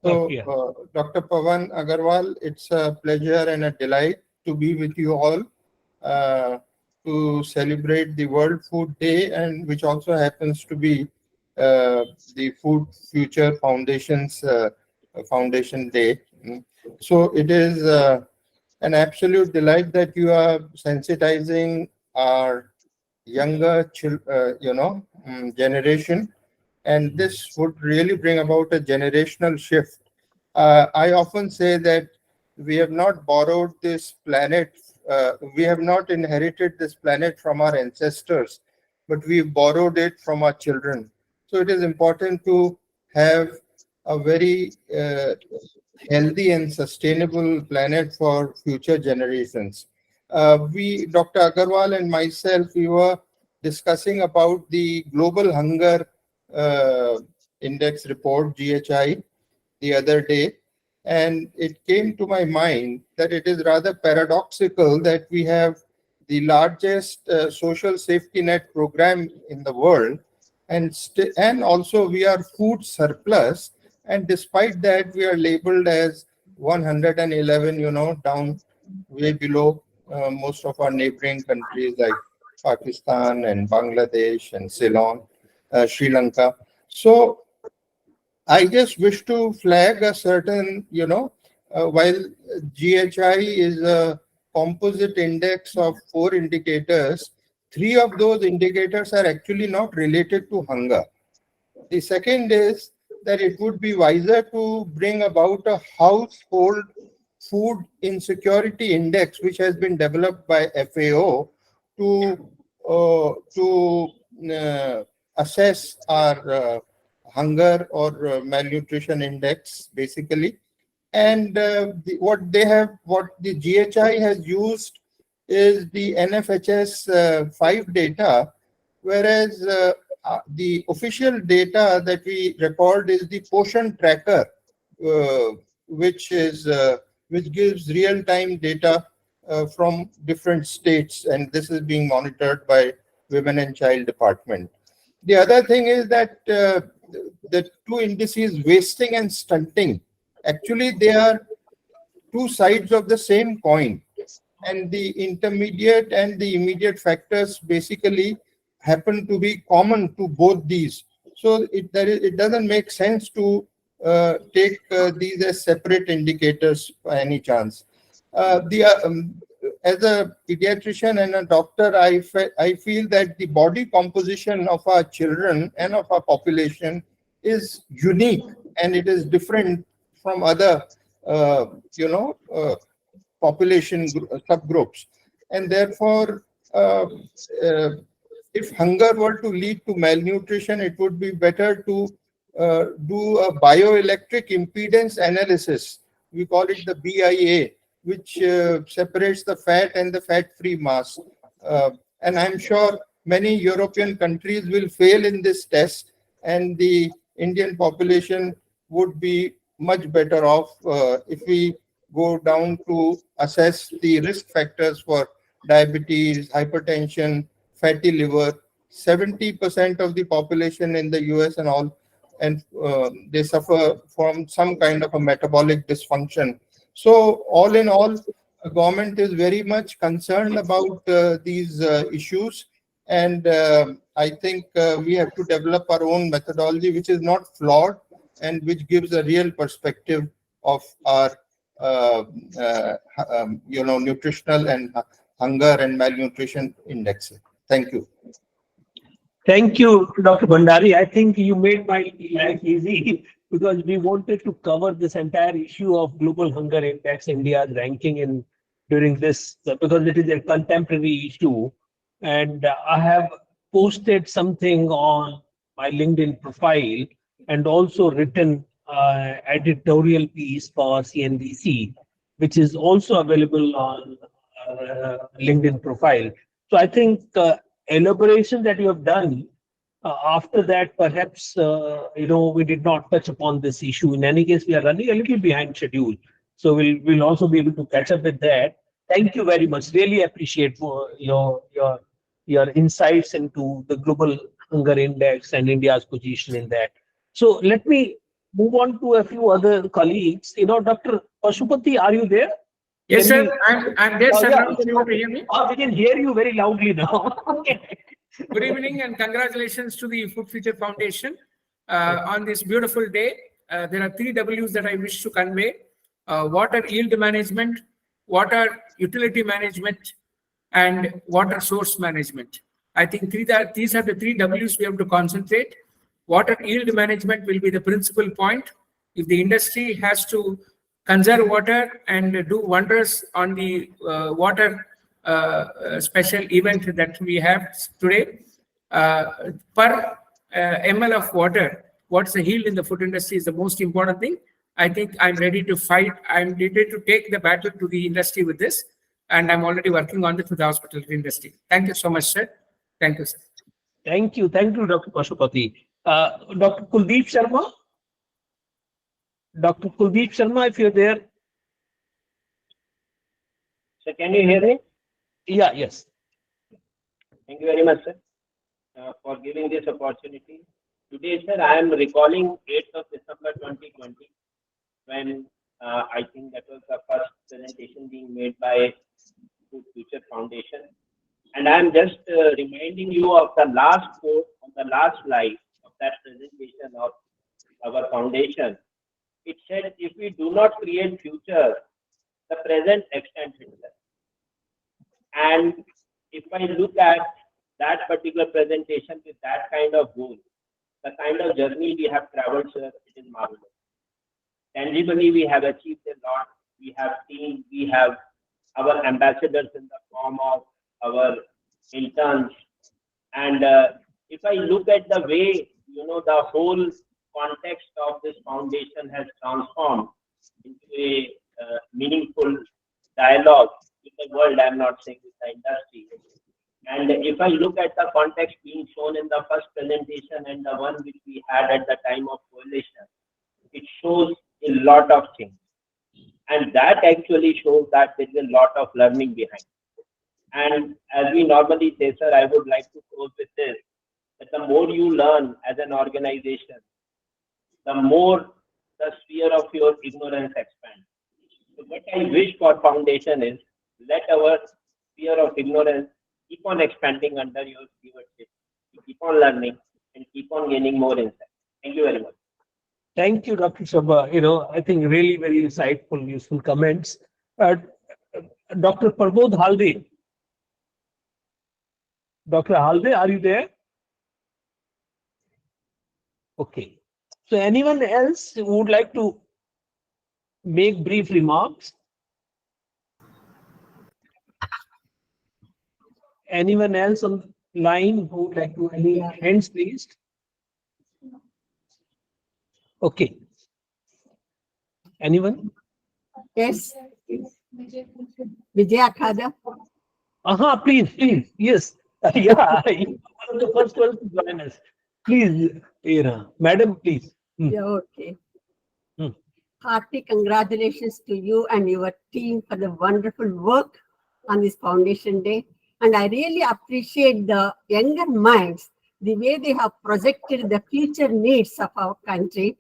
So, Dr. Pawan Agarwal, it's a pleasure and a delight to be with you all to celebrate the World Food Day, and which also happens to be the Food Future Foundation's Foundation Day. So it is an absolute delight that you are sensitizing our younger generation and this would really bring about a generational shift. I often say that we have not borrowed this planet, we have not inherited this planet from our ancestors, but we've borrowed it from our children. So it is important to have a very healthy and sustainable planet for future generations. Dr. Agarwal and myself, we were discussing about the Global Hunger Index report, GHI, the other day, and it came to my mind that it is rather paradoxical that we have the largest social safety net program in the world, and also we are food surplus, and despite that we are labeled as 111, down way below most of our neighboring countries like Pakistan and Bangladesh and Ceylon, Sri Lanka. So I just wish to flag a certain, while GHI is a composite index of 4 indicators, 3 of those indicators are actually not related to hunger. The second is that it would be wiser to bring about a household food insecurity index, which has been developed by FAO to assess our hunger or malnutrition index, basically. And what the GHI has used is the NFHS 5 data, whereas the official data that we record is the Poshan Tracker, which gives real-time data from different states, and this is being monitored by Women and Child Department. The other thing is that the 2 indices, wasting and stunting, actually they are 2 sides of the same coin, and the intermediate and the immediate factors basically happen to be common to both these. So it doesn't make sense to take these as separate indicators by any chance. As a pediatrician and a doctor, I feel that the body composition of our children and of our population is unique, and it is different from other, population subgroups. And therefore, if hunger were to lead to malnutrition, it would be better to do a bioelectric impedance analysis. We call it the BIA, which separates the fat and the fat-free mass. And I'm sure many European countries will fail in this test, and the Indian population would be much better off if we go down to assess the risk factors for diabetes, hypertension, fatty liver. 70% of the population in the US and all, and they suffer from some kind of a metabolic dysfunction. So all in all, the government is very much concerned about these issues, and I think we have to develop our own methodology, which is not flawed and which gives a real perspective of our nutritional and hunger and malnutrition indexes. Thank you. Thank you, Dr. Bhandari. I think you made my life easy because we wanted to cover this entire issue of global hunger index, India's ranking in during this, because it is a contemporary issue. And I have posted something on my LinkedIn profile and also written editorial piece for CNBC, which is also available on LinkedIn profile. So I think elaboration that you have done after that, perhaps we did not touch upon this issue. In any case, we are running a little behind schedule, so we'll also be able to catch up with that. Thank you very much. Really appreciate for your insights into the global hunger index and India's position in that. So let me move on to a few other colleagues. Dr. Pashupati, are you there? Yes, Can sir. I'm there, sir. Now, can you able to hear me? We can hear you very loudly now. Okay. Good evening and congratulations to the Food Future Foundation on this beautiful day. There are 3 W's that I wish to convey: water yield management, water utility management, and water source management. I think these are the 3 W's we have to concentrate. Water yield management will be the principal point. If the industry has to conserve water and do wonders on the water special event that we have today, per ml of water, what's the yield in the food industry is the most important thing. I think I'm ready to fight. I'm ready to take the battle to the industry with this. And I'm already working on it with the hospitality industry. Thank you so much, sir. Thank you, sir. Thank you, Dr. Pashupati. Dr. Kuldeep Sharma? Dr. Kuldeep Sharma, if you're there. So can you hear me? Yeah, yes. Thank you very much, sir, for giving this opportunity. Today, sir, I am recalling 8th of December 2020, when I think that was the first presentation being made by Food Future Foundation. And I am just reminding you of the last quote on the last slide of that presentation of our foundation. It said, if we do not create future, the present extends itself. And if I look at that particular presentation with that kind of goal, the kind of journey we have traveled, sir, it is marvelous. Tangibly, we have achieved a lot. We have seen, we have our ambassadors in the form of our interns. And if I look at the way, the whole context of this foundation has transformed into a meaningful dialogue with the world, I'm not saying with the industry. And if I look at the context being shown in the first presentation and the one which we had at the time of coalition, it shows a lot of things. And that actually shows that there is a lot of learning behind. And as we normally say, sir, I would like to close with this, that the more you learn as an organization, the more the sphere of your ignorance expands. So what I wish for foundation is, let our sphere of ignorance keep on expanding under your stewardship. You keep on learning and keep on gaining more insight. Thank you very much. Thank you, Dr. Sharma. I think really very insightful, useful comments. Dr. Pramod Halde. Dr. Halde, are you there? Okay. So anyone else who would like to make brief remarks? Anyone else on line who would like to, any hands raised? Okay. Anyone? Yes. Vijaya Khada. Please. Yes. Yeah, you are the first one to join us. Please, madam, please. Yeah, okay. Hearty congratulations to you and your team for the wonderful work on this Foundation Day. And I really appreciate the younger minds, the way they have projected the future needs of our country.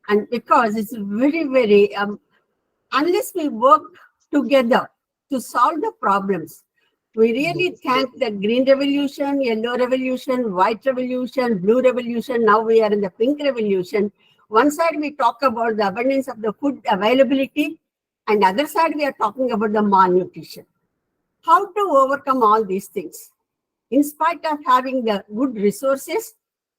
And because it's very, very, unless we work together to solve the problems, we really thank the green revolution, yellow revolution, white revolution, blue revolution. Now we are in the pink revolution. One side we talk about the abundance of the food availability, and other side we are talking about the malnutrition. How to overcome all these things? In spite of having the good resources,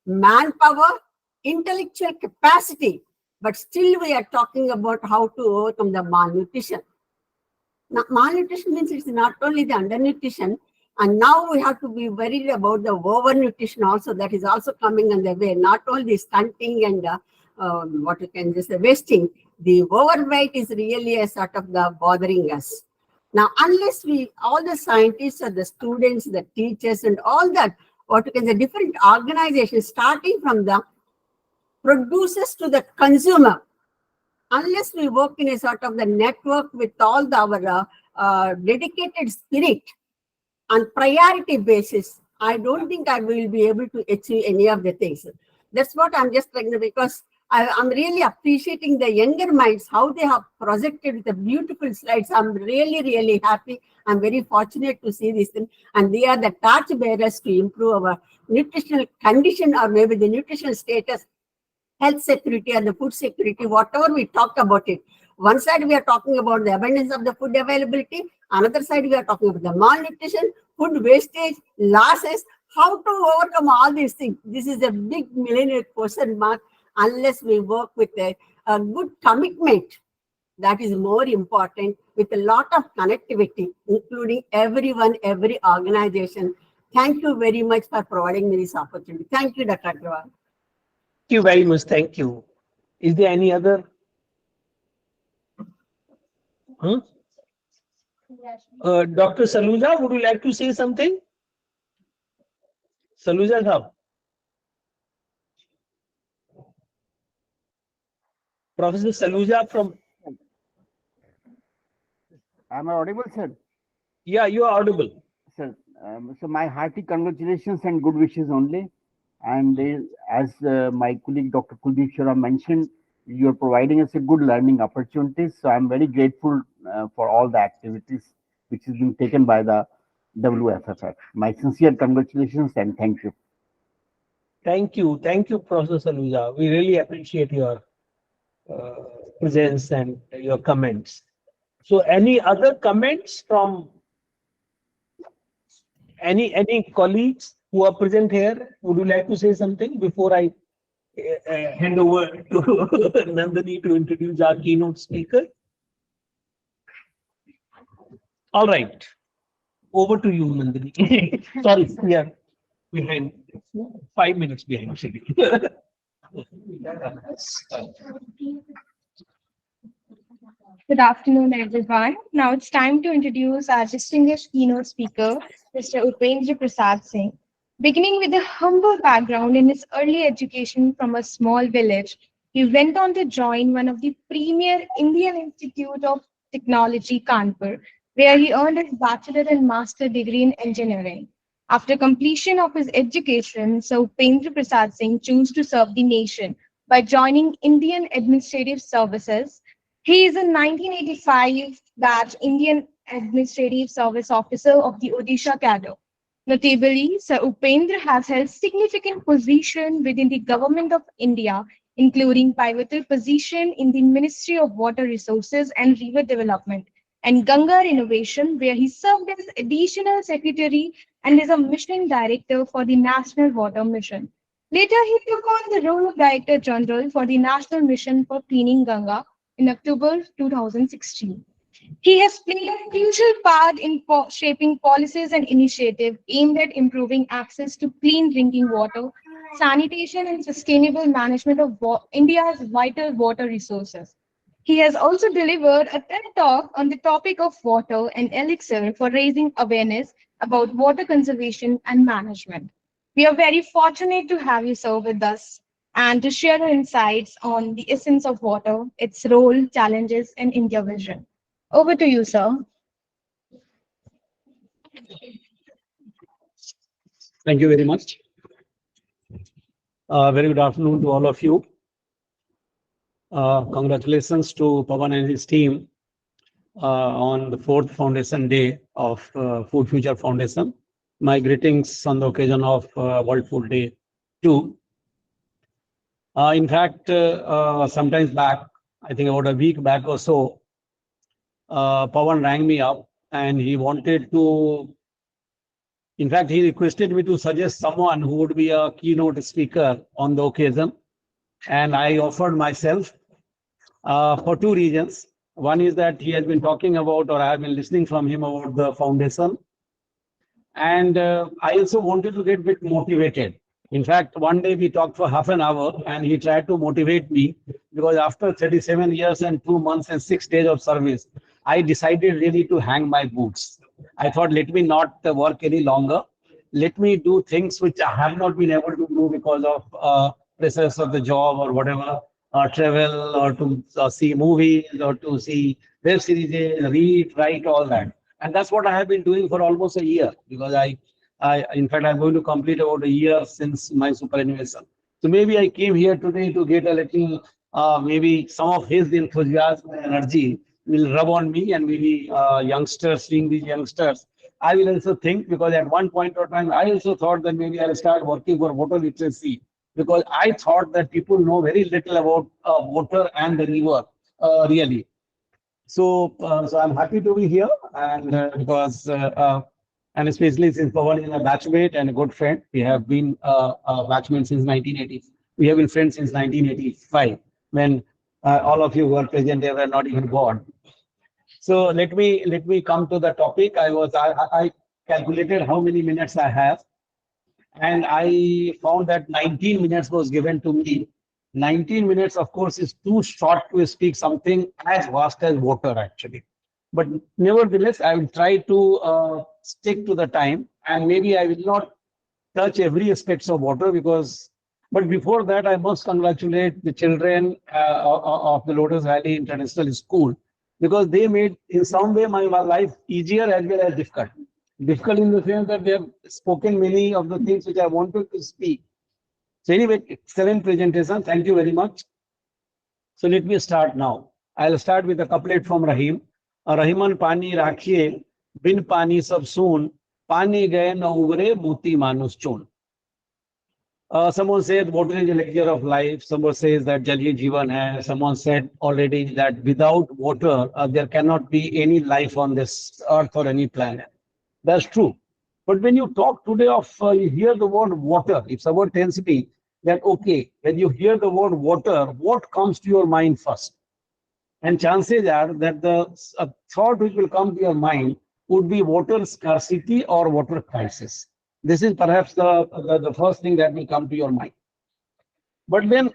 manpower, intellectual capacity, but still we are talking about how to overcome the malnutrition. Now, malnutrition means it's not only the undernutrition, and now we have to be worried about the overnutrition also. That is also coming on the way. Not only stunting and what you can just wasting. The overweight is really a sort of the bothering us. Now, unless we, all the scientists or the students, the teachers and all that, what you can say, different organizations, starting from the producers to the consumer, unless we work in a sort of the network with all our dedicated spirit on priority basis, I don't think I will be able to achieve any of the things. That's what I'm just trying to, because I'm really appreciating the younger minds, how they have projected the beautiful slides. I'm really, really happy. I'm very fortunate to see this thing. And they are the torch bearers to improve our nutritional condition, or maybe the nutritional status, health security and the food security, whatever we talk about it. One side we are talking about the abundance of the food availability. Another side we are talking about the malnutrition, food wastage, losses, How to overcome all these things? This is a big millennial question mark unless we work with a good commitment. That is more important, with a lot of connectivity, including everyone, every organization. Thank you very much for providing me this opportunity. Thank you, Dr. Agrawal. Thank you very much. Thank you. Is there any other? Huh? Dr. Saluja, would you like to say something? Saluja Saab. Professor Saluja from. Am I audible, sir? Yeah, you are audible. Sir, so my hearty congratulations and good wishes only. And as my colleague Dr. Kuldeep Shara mentioned, you are providing us a good learning opportunities. So I'm very grateful for all the activities which is being taken by the WFFF. My sincere congratulations and thank you. Thank you. Thank you, Professor Saluja. We really appreciate your presence and your comments. So any other comments from any colleagues who are present here? Would you like to say something before I hand over to Nandini to introduce our keynote speaker? All right. Over to you, Nandini. Sorry, we are behind, 5 minutes behind. Actually. Good afternoon, everyone. Now it's time to introduce our distinguished keynote speaker, Mr. Upendra Prasad Singh. Beginning with a humble background in his early education from a small village, he went on to join one of the premier Indian Institute of Technology, Kanpur, where he earned his bachelor and master degree in engineering. After completion of his education, Sir Upendra Prasad Singh chose to serve the nation by joining Indian Administrative Services. He is a 1985 batch Indian Administrative Service Officer of the Odisha cadre. Notably, Sir Upendra has held significant position within the Government of India, including pivotal position in the Ministry of Water Resources and River Development and Ganga Innovation, where he served as Additional Secretary and is a Mission Director for the National Water Mission. Later, he took on the role of Director General for the National Mission for Cleaning Ganga in October 2016. He has played a crucial part in shaping policies and initiatives aimed at improving access to clean drinking water, sanitation, and sustainable management of India's vital water resources. He has also delivered a TED Talk on the topic of water and elixir for raising awareness about water conservation and management. We are very fortunate to have you, sir, with us and to share your insights on the essence of water, its role, challenges, and India vision. Over to you, sir. Thank you very much. Very good afternoon to all of you. Congratulations to Pawan and his team on the 4th Foundation Day of Food Future Foundation. My greetings on the occasion of World Food Day too. In fact, sometimes back, I think about a week back or so, Pawan rang me up and he wanted to, in fact, he requested me to suggest someone who would be a keynote speaker on the occasion. And I offered myself for two reasons. One is that he has been talking about, or I have been listening from him about the foundation. And I also wanted to get a bit motivated. In fact, one day we talked for half an hour and he tried to motivate me because after 37 years and 2 months and 6 days of service, I decided really to hang my boots. I thought, let me not work any longer. Let me do things which I have not been able to do because of pressures of the job or whatever, travel or to see movies or to see web series, read, write, all that. And that's what I have been doing for almost a year because in fact, I'm going to complete about a year since my superannuation. So maybe I came here today to get a little, maybe some of his enthusiasm and energy will rub on me and maybe youngsters, seeing these youngsters, I will also think because at one point of time, I also thought that maybe I'll start working for water literacy because I thought that people know very little about water and the river, really. So I'm happy to be here and because And especially since Pawan is a batchmate and a good friend, we have been batchmates since 1980. We have been friends since 1985, when all of you who are present there were not even born. So let me come to the topic. I calculated how many minutes I have, and I found that 19 minutes was given to me. 19 minutes, of course, is too short to speak something as vast as water, actually. But nevertheless, I will try to stick to the time, and maybe I will not touch every aspects of water because. But before that, I must congratulate the children of the Lotus Valley International School because they made, in some way, my life easier as well as difficult. Difficult in the sense that they have spoken many of the things which I wanted to speak. So anyway, excellent presentation. Thank you very much. So let me start now. I'll start with a couplet from Rahim. Rahiman pani rakhiye, bin pani sab soon, pani gaye na ugre, moti manus chon. Someone said water is a lecture of life. Someone says that Jal Hi Jeevan hai. Someone said already that without water, there cannot be any life on this earth or any planet. That's true. But when you talk today of, you hear the word water, if someone tells me that, okay, when you hear the word water, what comes to your mind first? And chances are that the thought which will come to your mind would be water scarcity or water crisis. This is perhaps the first thing that will come to your mind. But then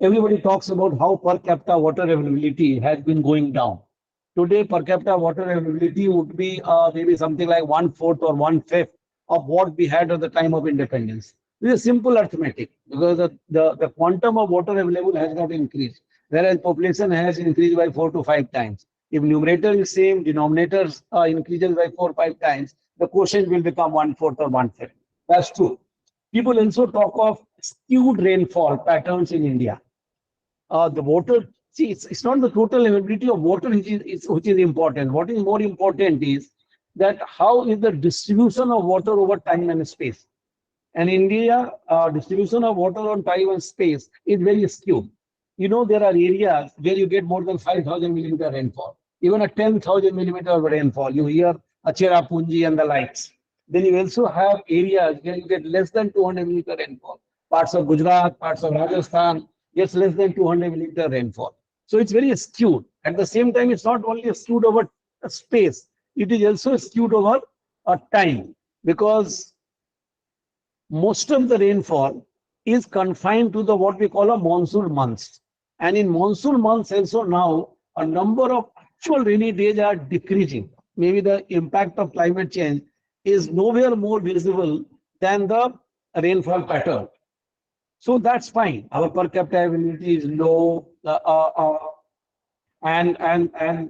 everybody talks about how per capita water availability has been going down. Today, per capita water availability would be maybe something like 1/4 or 1/5 of what we had at the time of independence. This is simple arithmetic because the quantum of water available has not increased, whereas population has increased by 4 to 5 times. If numerator is same, denominators increases by 4 or 5 times, the quotient will become 1/4 or 1/5. That's true. People also talk of skewed rainfall patterns in India. The water, see, it's not the total availability of water which is important. What is more important is that how is the distribution of water over time and space. And India, distribution of water on time and space is very skewed. You know, there are areas where you get more than 5,000 millimeter rainfall, even a 10,000 millimeter of rainfall. You hear Cherrapunji and the likes. Then you also have areas where you get less than 200 millimeter rainfall. Parts of Gujarat, parts of Rajasthan gets less than 200 millimeter rainfall. So it's very skewed. At the same time, it's not only skewed over space, it is also skewed over time because most of the rainfall is confined to the what we call a monsoon months. And in monsoon months also now, a number of actual rainy days are decreasing. Maybe the impact of climate change is nowhere more visible than the rainfall pattern. So that's fine. Our per capita availability is low, and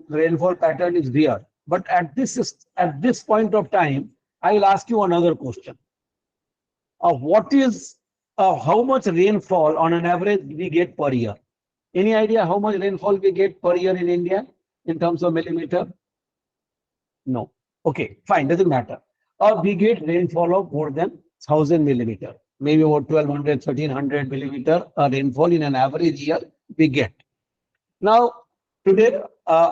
rainfall pattern is there. But at this point of time, I will ask you another question. How much rainfall on an average we get per year? Any idea how much rainfall we get per year in India in terms of millimeter? No. Okay, fine, doesn't matter. We get rainfall of more than 1,000 millimeter, maybe about 1,200, 1,300 millimeter rainfall in an average year we get. Now, today,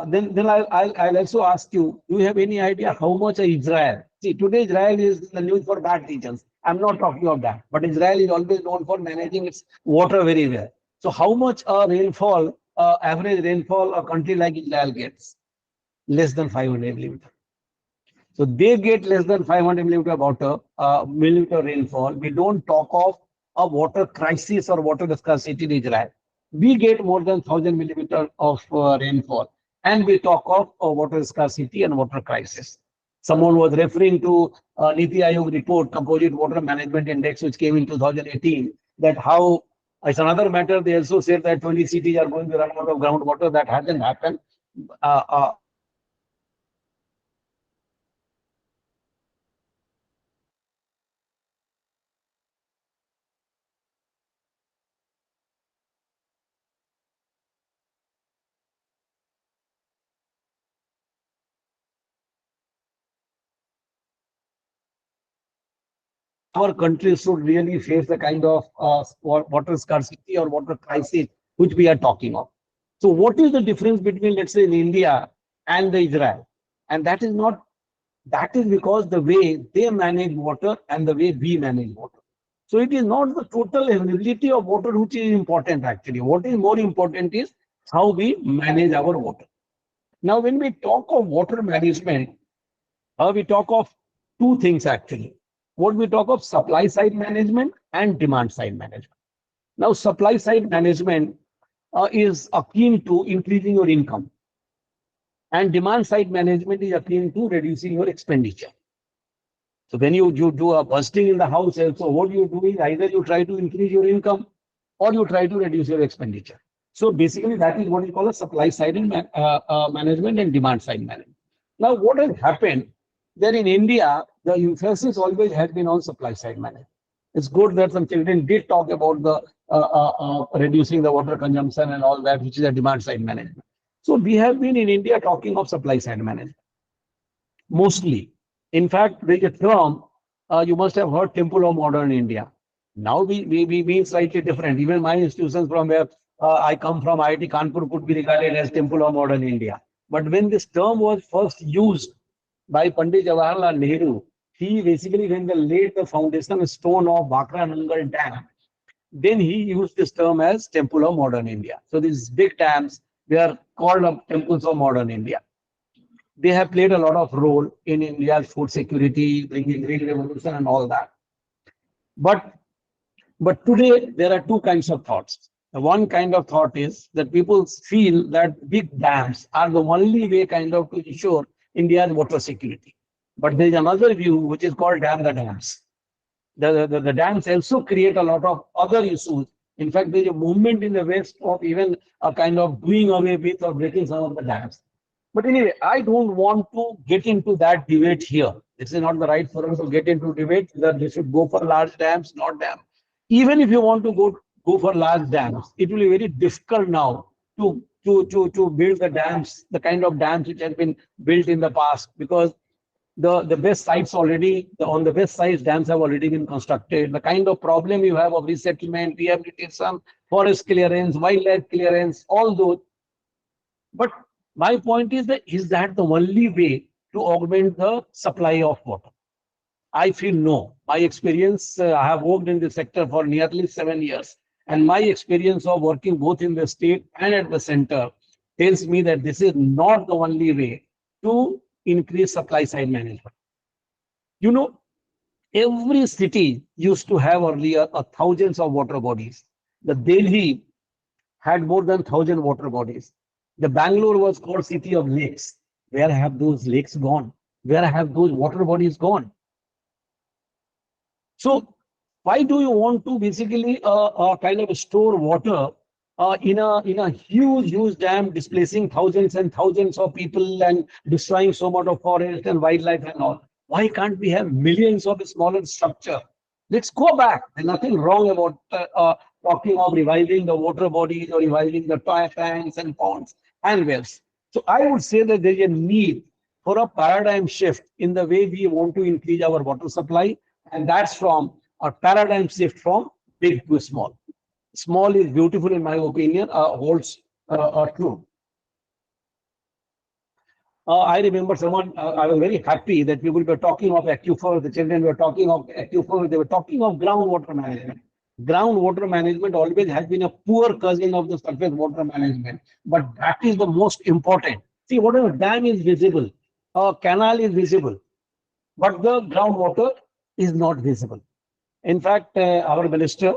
then I'll also ask you, do you have any idea how much Israel? See, today Israel is in the news for bad regions. I'm not talking of that, but Israel is always known for managing its water very well. So how much rainfall, average rainfall a country like Israel gets? Less than 500 millimeter. So they get less than 500 millimeter water, millimeter rainfall. We don't talk of a water crisis or water scarcity in Israel. We get more than 1,000 millimeter of rainfall, and we talk of water scarcity and water crisis. Someone was referring to Niti Aayog report, Composite Water Management Index, which came in 2018. That how it's another matter. They also said that 20 cities are going to run out of groundwater. That hasn't happened. Our country should really face the kind of water scarcity or water crisis which we are talking of. So what is the difference between, let's say, in India and the Israel? And that is not That is because the way they manage water and the way we manage water. So it is not the total availability of water which is important actually. What is more important is how we manage our water. Now, when we talk of water management, we talk of two things actually. What we talk of supply side management and demand side management. Now, supply side management is akin to increasing your income, and demand side management is akin to reducing your expenditure. So when you do a busting in the house also, what you do is either you try to increase your income or you try to reduce your expenditure. So basically that is what we call a supply side management and demand side management. Now what has happened that in India, the emphasis always has been on supply side management. It's good that some children did talk about the reducing the water consumption and all that, which is a demand side management. So we have been in India talking of supply side management mostly. In fact, there is a term you must have heard, Temple of Modern India. Now we mean slightly different. Even my institutions from where I come from, IIT Kanpur, could be regarded as Temple of Modern India. But when this term was first used by Pandit Jawaharlal Nehru, he basically, when they laid the foundation stone of Bhakra Nangal Dam, then he used this term as Temple of Modern India. So these big dams, they are called temples of modern India. They have played a lot of role in India's food security, bringing green revolution and all that. But today there are two kinds of thoughts. One kind of thought is that people feel that big dams are the only way kind of to ensure India's water security. But there is another view which is called dam the dams. The dams also create a lot of other issues. In fact, there is a movement in the West of even a kind of doing away with or breaking some of the dams. But anyway, I don't want to get into that debate here. This is not the right forum to get into debate that they should go for large dams, not dam. Even if you want to go for large dams, it will be very difficult now to build the dams, the kind of dams which have been built in the past, because the best sites already, on the best sites, dams have already been constructed. The kind of problem you have of resettlement, rehabilitation, forest clearance, wildlife clearance, all those. But my point is that the only way to augment the supply of water? I feel no. My experience, I have worked in the sector for nearly 7 years, and my experience of working both in the state and at the center tells me that this is not the only way to increase supply side management. You know, every city used to have earlier thousands of water bodies. The Delhi had more than 1,000 water bodies. The Bangalore was called city of lakes. Where have those lakes gone? Where have those water bodies gone? So why do you want to basically kind of store water in a huge dam, displacing thousands and thousands of people and destroying so much of forest and wildlife and all? Why can't we have millions of smaller structure? Let's go back. There's nothing wrong about talking of reviving the water bodies or reviving the tanks and ponds and wells. So I would say that there is a need for a paradigm shift in the way we want to increase our water supply, and that's from a paradigm shift from big to small. Small is beautiful in my opinion, holds true. I remember someone, I was very happy that people were talking of aquifer, the children were talking of aquifer, they were talking of groundwater management. Groundwater management always has been a poor cousin of the surface water management, but that is the most important. See, whatever dam is visible, a canal is visible, but the groundwater is not visible. In fact, our minister,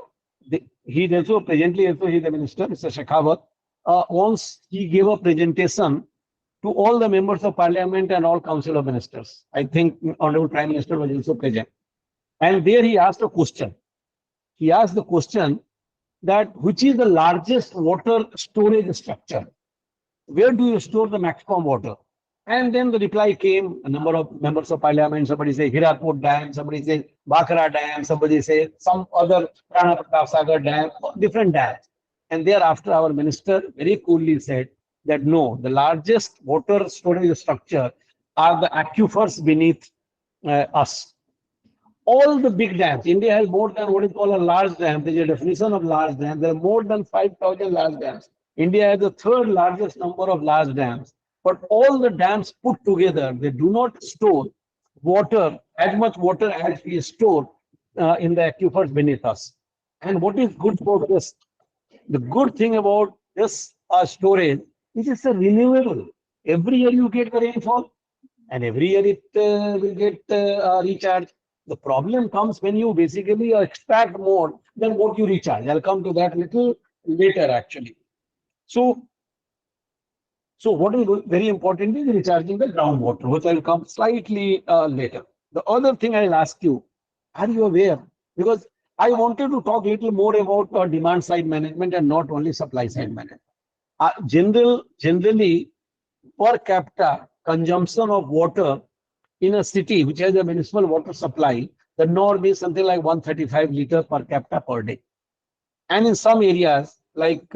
he is also presently also he is the minister, Mr. Shekhawat, once he gave a presentation to all the members of parliament and all council of ministers. I think Honorable Prime Minister was also present. And there he asked a question. He asked the question that which is the largest water storage structure? Where do you store the maximum water? And then the reply came, a number of members of parliament, somebody say Hirapur Dam, somebody say Bhakra Dam, somebody say some other Rana Pratap Sagar Dam, different dams. And thereafter our minister very coolly said that no, the largest water storage structure are the aquifers beneath us. All the big dams, India has more than what is called a large dam. There is a definition of large dam. There are more than 5,000 large dams. India has the third largest number of large dams. But all the dams put together, they do not store water, as much water as we store in the aquifers beneath us. And what is good for this? The good thing about this storage is it's a renewable. Every year you get the rainfall, and every year it will get recharged. The problem comes when you basically extract more than what you recharge. I'll come to that little later actually. So, what is very important is recharging the groundwater, which I'll come slightly later. The other thing I'll ask you, are you aware? Because I wanted to talk a little more about demand side management and not only supply side management. Generally, per capita consumption of water in a city which has a municipal water supply, the norm is something like 135 liters per capita per day. And in some areas, like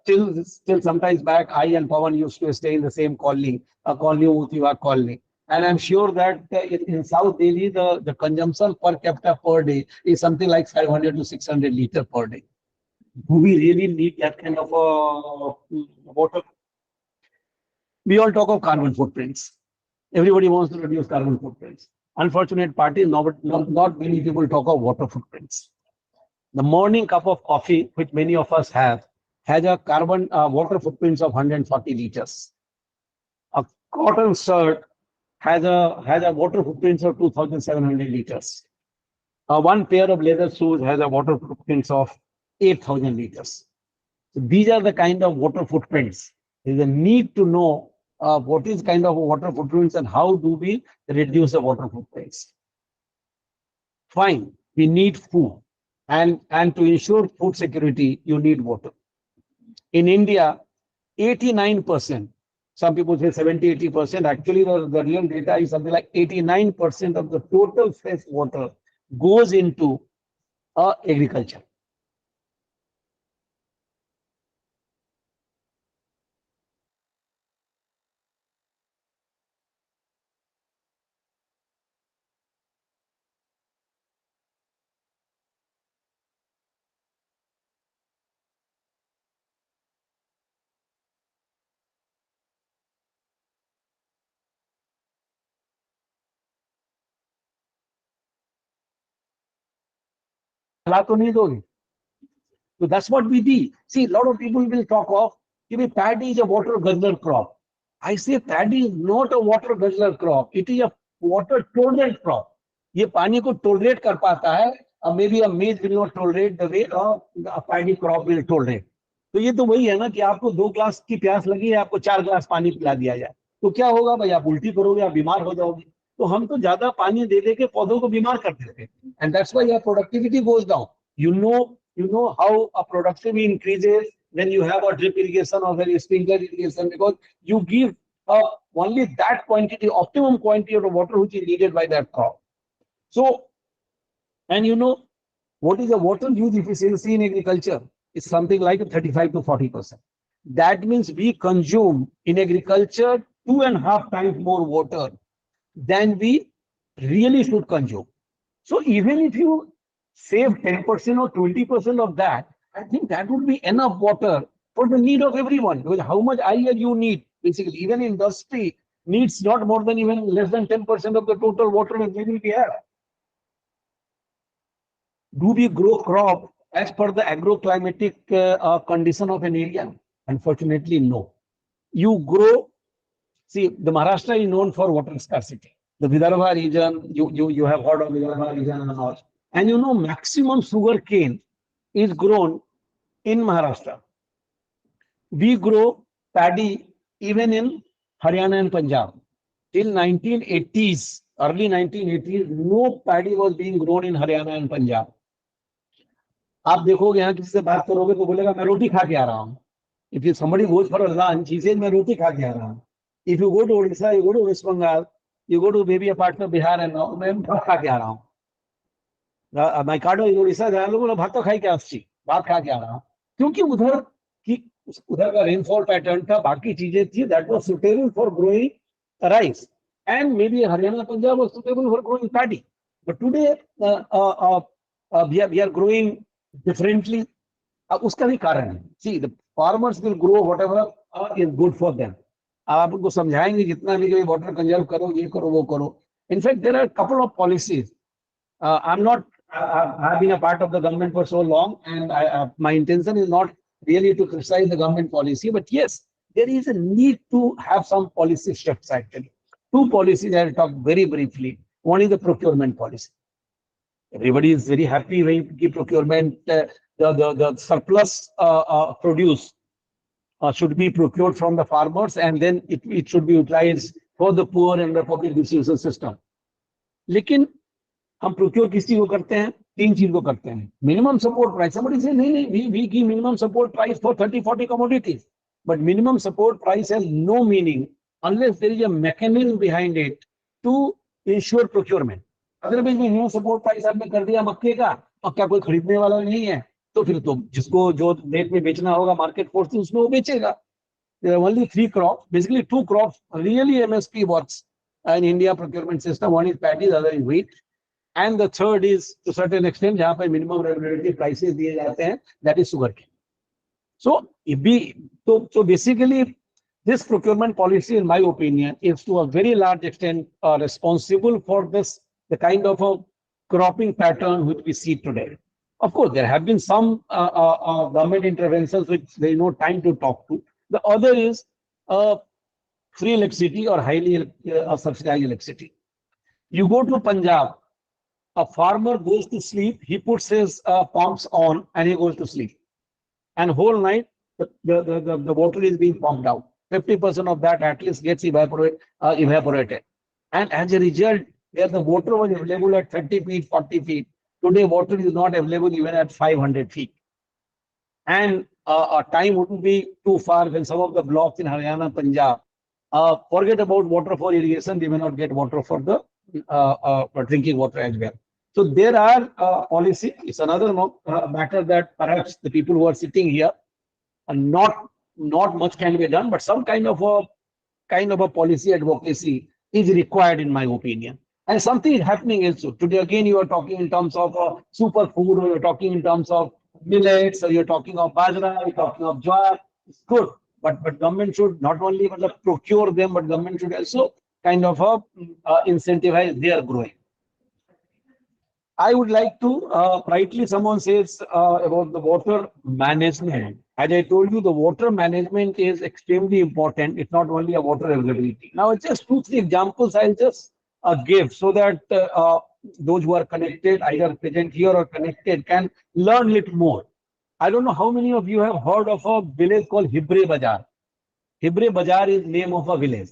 till sometimes back, I and Pawan used to stay in the same colony, a colony, Utiwa colony. And I'm sure that in South Delhi, the consumption per capita per day is something like 500 to 600 liters per day. Do we really need that kind of water? We all talk of carbon footprints. Everybody wants to reduce carbon footprints. Unfortunate part is not many people talk of water footprints. The morning cup of coffee, which many of us have, has a carbon water footprints of 140 liters. A cotton shirt has a water footprints of 2,700 liters. One pair of leather shoes has a water footprints of 8,000 liters. So these are the kind of water footprints. There is a need to know what is kind of water footprints and how do we reduce the water footprints. Fine, we need food. And to ensure food security, you need water. In India, 89%, some people say 70, 80%, actually the real data is something like 89% of the total fresh water goes into agriculture. So that's what we do. See, a lot of people will talk of, paddy is a water guzzler crop. I say paddy is not a water guzzler crop. It is a water tolerant crop. ये पानी को tolerate कर पाता है. Maybe a maize will not tolerate the way a paddy crop will tolerate. तो ये तो वही है ना कि आपको 2 ग्लास की प्यास लगी है, आपको 4 ग्लास पानी पिला दिया जाए. तो क्या होगा भाई, आप उल्टी करोगे, आप बीमार हो जाओगे. तो हम तो ज्यादा पानी दे दे के पौधों को बीमार कर देते हैं. And that's why your productivity goes down. You know how a productivity increases when you have a drip irrigation or very sprinkler irrigation, because you give only that quantity, optimum quantity of the water which is needed by that crop. So, and what is the water use efficiency in agriculture? It's something like 35 to 40%. That means we consume in agriculture 2.5 times more water than we really should consume. So even if you save 10% or 20% of that, I think that would be enough water for the need of everyone. Because how much IL you need, basically, even industry needs not more than even less than 10% of the total water that we have. Do we grow crop as per the agroclimatic condition of an area? Unfortunately, no. You grow, see, the Maharashtra is known for water scarcity. The Vidarbha region, you have heard of Vidarbha region and all. And maximum sugar cane is grown in Maharashtra. We grow paddy even in Haryana and Punjab. Till 1980s, early 1980s, no paddy was being grown in Haryana and Punjab. आप देखोगे यहाँ किसी से बात करोगे तो बोलेगा मैं रोटी खा के आ रहा हूँ. If somebody goes for a lunch, he says मैं रोटी खा के आ रहा हूँ. If you go to Odisha, you go to West Bengal, you go to maybe a part of Bihar and all, मैं भात खा के आ रहा हूँ. My card is Odisha, जहाँ लोगों ने भात तो खाई के आस्ची, भात खा के आ रहा हूँ. क्योंकि उधर का रेनफॉल पैटर्न था, बाकी चीजें थी, that was suitable for growing rice. And maybe Haryana, Punjab was suitable for growing paddy. But today, we are growing differently. उसका भी कारण है. See, the farmers will grow whatever is good for them. आप उनको समझाएंगे जितना भी water conserve करो, ये करो, वो करो. In fact, there are a couple of policies. I'm not, I've been a part of the government for so long, and my intention is not really to criticize the government policy, but yes, there is a need to have some policy shifts actually. Two policies I'll talk very briefly. One is the procurement policy. Everybody is very happy when you give procurement, the surplus produce should be procured from the farmers, and then it should be utilized for the poor and the public distribution system. लेकिन हम procure किस चीज को करते हैं? तीन चीज को करते हैं. Minimum support price. Somebody say नहीं, we give minimum support price for 30-40 commodities, but minimum support price has no meaning unless there is a mechanism behind it to ensure procurement. अगर भाई मिनिमम सपोर्ट प्राइस आपने कर दिया मक्के का, मक्का कोई खरीदने वाला नहीं है, तो फिर तो जिसको जो रेट में बेचना होगा मार्केट फोर्स उसमें वो बेचेगा. There are only 3 crops, basically 2 crops really MSP works in India procurement system. One is paddy, the other is wheat, and the third is to a certain extent जहाँ पे minimum regulatory prices दिए जाते हैं, that is sugarcane. So basically this procurement policy, in my opinion, is to a very large extent responsible for the kind of a cropping pattern which we see today. Of course, there have been some government interventions which there is no time to talk to. The other is free electricity or highly subsidized electricity. You go to Punjab, a farmer goes to sleep, he puts his pumps on and he goes to sleep. And whole night, the water is being pumped out. 50% of that at least gets evaporated. And as a result, where the water was available at 30 feet, 40 feet, today water is not available even at 500 feet. And time wouldn't be too far when some of the blocks in Haryana, Punjab, forget about water for irrigation, they may not get water for the for drinking water as well. So there are policy. It's another matter that perhaps the people who are sitting here, not much can be done, but some kind of a policy advocacy is required, in my opinion. And something is happening also. Today again, you are talking in terms of superfood, or you're talking in terms of millets, or you're talking of bajra, you're talking of jowar. It's good, but government should not only procure them, but government should also kind of incentivize their growing. I would like to, rightly someone says about the water management. As I told you, the water management is extremely important. It's not only a water availability. Now, it's just 2-3 examples I'll just give so that those who are connected, either present here or connected, can learn a little more. I don't know how many of you have heard of a village called Hibre Bazaar. Hibre Bazaar is name of a village.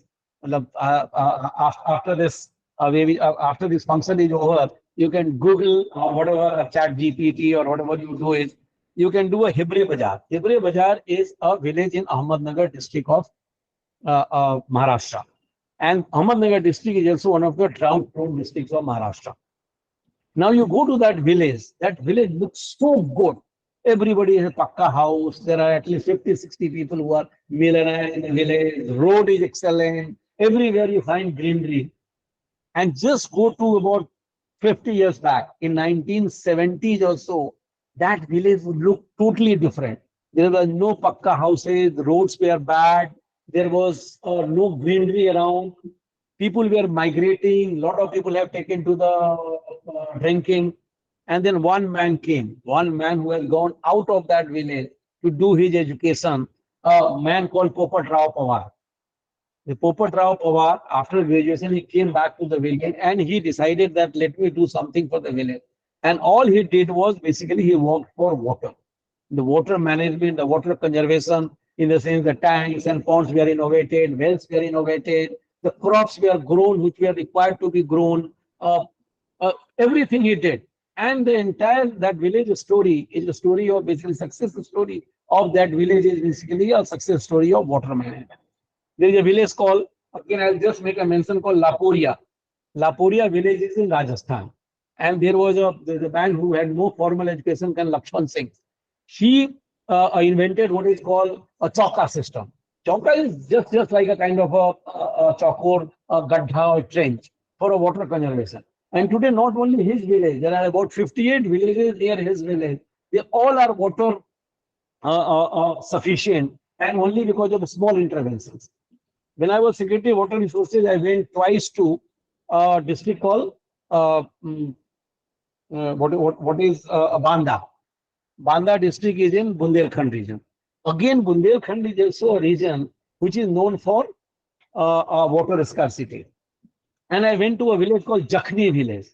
After this function is over, you can Google whatever chat GPT or whatever you do is, you can do a Hibre Bazaar. Hibre Bazaar is a village in Ahmednagar district of Maharashtra. And Ahmednagar district is also one of the drought-prone districts of Maharashtra. Now you go to that village looks so good. Everybody has a pakka house. There are at least 50-60 people who are millionaires in the village. Road is excellent. Everywhere you find greenery. And just go to about 50 years back, in 1970s or so, that village would look totally different. There were no pakka houses, the roads were bad, there was no greenery around, people were migrating, a lot of people have taken to the drinking. And then one man came, one man who has gone out of that village to do his education, a man called Popat Rao Pawar. The Popat Rao Pawar, after graduation, he came back to the village and he decided that let me do something for the village. And all he did was basically he worked for water. The water management, the water conservation, in the sense the tanks and ponds were innovated, wells were innovated, the crops were grown which were required to be grown, everything he did. And the entire that village story is a story of basically success story of that village is basically a success story of water management. There is a village called, again I'll just make a mention, called Laporia. Laporia village is in Rajasthan. And there was a man who had no formal education called Lakshman Singh. He invented what is called a chauka system. Chauka is just like a kind of a chokor, a gadha or trench for a water conservation. And today, not only his village, there are about 58 villages near his village. They all are water sufficient, and only because of small interventions. When I was Secretary of Water Resources, I went twice to a district called what is Banda. Banda district is in Bundelkhand region. Again, Bundelkhand is also a region which is known for water scarcity. And I went to a village called Jakhni village.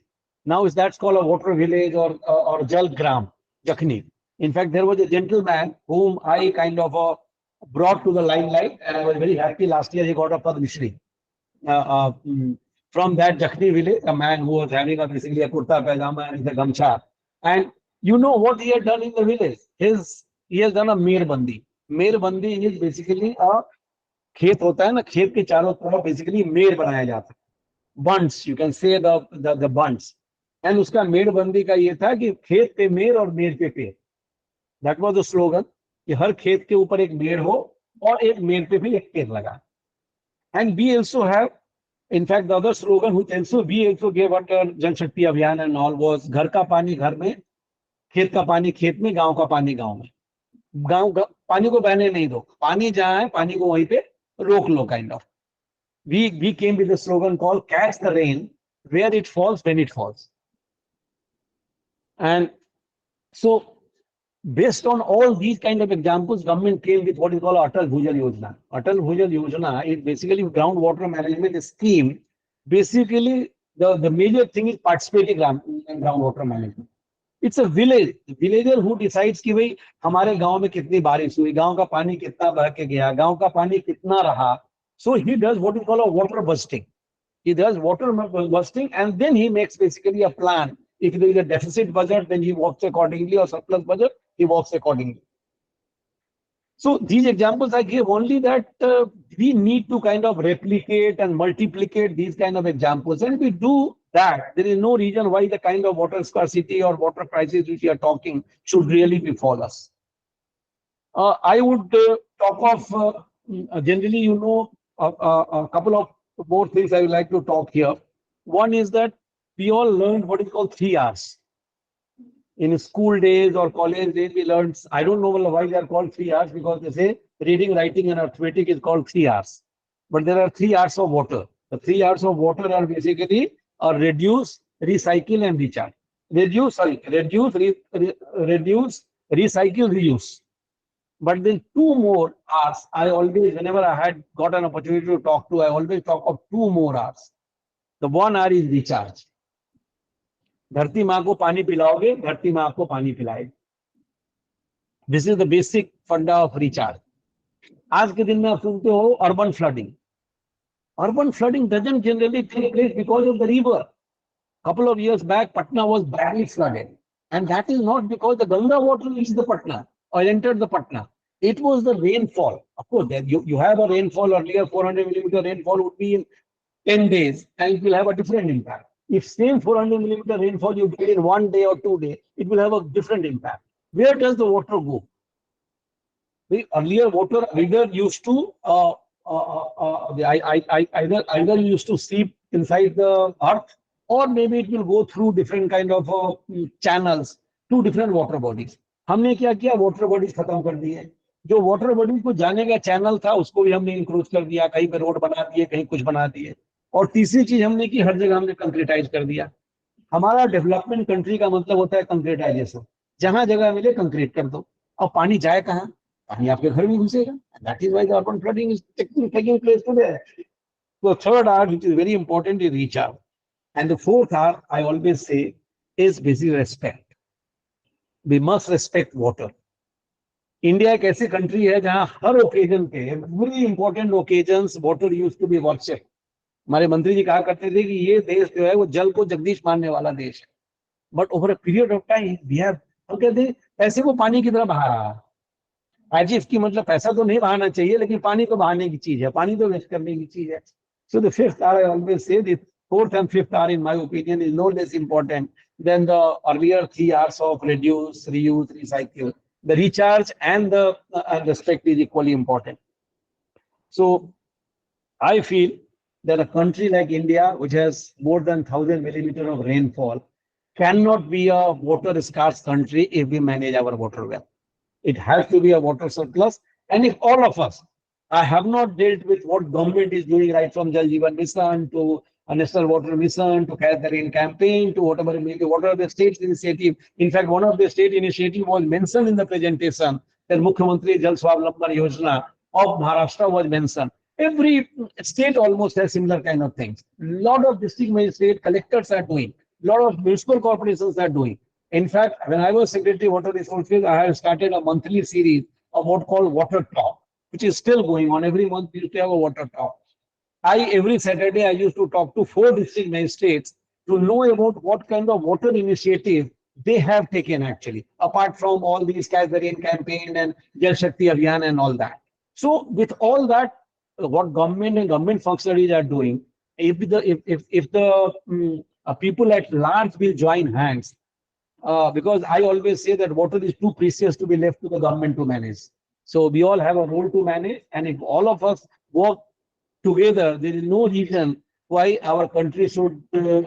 Now that's called a water village or Jal Gram, Jakhni. In fact, there was a gentleman whom I kind of brought to the limelight, and I was very happy. Last year he got a Padma Shri. Uh, uh, mm, from that Jakhni village, a man who was having basically a kurta pajama and a gamcha. And you know what he had done in the village? He has done a merbandi. Merbandi is basically a खेत होता है ना, खेत के चारों तरफ basically मेड़ बनाया जाता है, बंड्स, you can say the बंड्स. And उसका मेड़बंदी का ये था कि खेत पे मेड़ और मेड़ पे पेड़. दैट वाज द स्लोगन कि हर खेत के ऊपर एक मेड़ हो और एक मेड़ पे भी एक पेड़ लगा. And we also have, in fact the other slogan which also we also gave under Jal Shakti Abhiyan and all was घर का पानी घर में, खेत का पानी खेत में, गांव का पानी गांव में. पानी को बहने नहीं दो, पानी जहां है पानी को वहीं पे रोक लो, kind of. We came with a slogan called catch the rain where it falls when it falls. And so based on all these kind of examples, government came with what is called Atal Bhujal Yojana. Atal Bhujal Yojana is basically groundwater management scheme. Basically, the major thing is participating in groundwater management. It's a village. The villager who decides कि भाई हमारे गांव में कितनी बारिश हुई, गांव का पानी कितना बह के गया, गांव का पानी कितना रहा. So he does what is called a water busting. He does water busting, and then he makes basically a plan. If there is a deficit budget, then he works accordingly, or surplus budget, he works accordingly. So these examples I gave only that we need to kind of replicate and multiplicate these kind of examples. And if we do that, there is no reason why the kind of water scarcity or water crisis which we are talking should really befall us. I would talk of, generally, you know, a couple of more things I would like to talk here. One is that we all learned what is called 3 R's. In school days or college days, we learned, I don't know why they are called 3 R's, because they say reading, writing, and arithmetic is called 3 R's. But there are 3 R's of water. The 3 R's of water are basically reduce, recycle, and recharge. Reduce, recycle, reuse. But then 2 more R's, I always, whenever I had got an opportunity to talk to, I always talk of 2 more R's. The 1 R is recharge. धरती माँ को पानी पिलाओगे, धरती माँ आपको पानी पिलाएगी. This is the basic funda of recharge. आज के दिन में आप सुनते हो urban flooding. Urban flooding doesn't generally take place because of the river. Couple of years back, Patna was badly flooded, and that is not because the Ganga water reached the Patna or entered the Patna. It was the rainfall. Of course, you have a rainfall earlier, 400 millimeter rainfall would be in 10 days, and it will have a different impact. If same 400 millimeter rainfall you get in 1 day or 2 days, it will have a different impact. Where does the water go? The earlier water either used to either used to seep inside the earth, or maybe it will go through different kind of channels to different water bodies. हमने क्या किया, water bodies खत्म कर दिए. जो water bodies को जाने का channel था, उसको भी हमने इंक्रोच कर दिया. कहीं पे रोड बना दिए, कहीं कुछ बना दिए. और तीसरी चीज हमने की, हर जगह हमने कंक्रीटाइज कर दिया. हमारा डेवलपमेंट कंट्री का मतलब होता है कंक्रीटाइजेशन. जहां जगह मिले कंक्रीट कर दो. अब पानी जाए कहाँ? पानी आपके घर में घुसेगा. That is why the urban flooding is taking place today. The third R, which is very important, is recharge. And the fourth R, I always say, is basic respect. We must respect water. India एक ऐसी country है जहां हर occasion पे, very important occasions, water used to be worship. हमारे मंत्री जी कहा करते थे कि ये देश जो है वो जल को जगदीश मानने वाला देश है. But over a period of time we have, हम कहते हैं पैसे को पानी की तरह बहा रहा है. आज इसकी मतलब पैसा तो नहीं बहाना चाहिए, लेकिन पानी तो बहाने की चीज है, पानी तो वेस्ट करने की चीज है. So the fifth R, I always say the fourth and fifth R, in my opinion, is no less important than the earlier 3 R's of reduce, reuse, recycle. The recharge and the respect is equally important. So I feel that a country like India, which has more than 1,000 millimeters of rainfall, cannot be a water scarce country if we manage our water well. It has to be a water surplus. And if all of us, I have not dealt with what government is doing, right from Jal Jeevan Mission to a national water mission, to carry the rain campaign, to whatever it may be, what are the state's initiative. In fact, one of the state initiative was mentioned in the presentation, that Mukhyamantri Jal Swavlamban Yojana of Maharashtra was mentioned. Every state almost has similar kind of things. Lot of district magistrate collectors are doing. Lot of municipal corporations are doing. In fact, when I was Secretary of Water Resources, I have started a monthly series of what called Water Talk, which is still going on. Every month we used to have a Water Talk. Every Saturday I used to talk to 4 district magistrates to know about what kind of water initiative they have taken actually, apart from all these Catch the Rain campaign and Jal Shakti Abhiyan and all that. So with all that, what government and government functionaries are doing, if the people at large will join hands, because I always say that water is too precious to be left to the government to manage. So we all have a role to manage, and if all of us work together, there is no reason why our country should go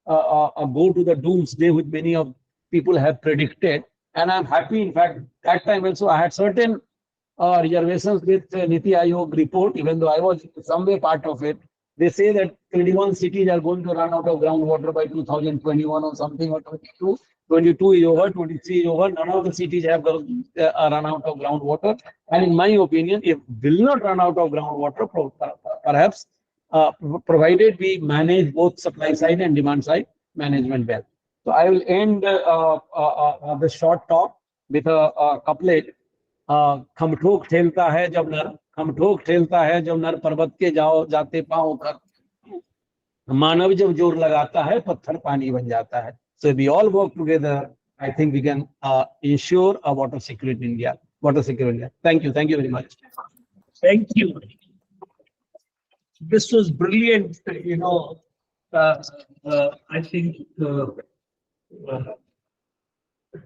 to the doomsday which many of people have predicted. And I'm happy, in fact, that time also I had certain reservations with Niti Aayog report, even though I was some way part of it. They say that 21 cities are going to run out of groundwater by 2021 or something, or 22. 22 is over, 23 is over. None of the cities have run out of groundwater. And in my opinion, if will not run out of groundwater, perhaps provided we manage both supply side and demand side management well. So I will end the short talk with a couplet. खमठोक ठेलता है जब नर खमठोक ठेलता है जब नर पर्वत के जाते पांव कर मानव जब जोर लगाता है पत्थर पानी बन जाता है. So we all work together, I think we can ensure a water security in India. Water security in India. Thank you very much. Thank you. This was brilliant. I think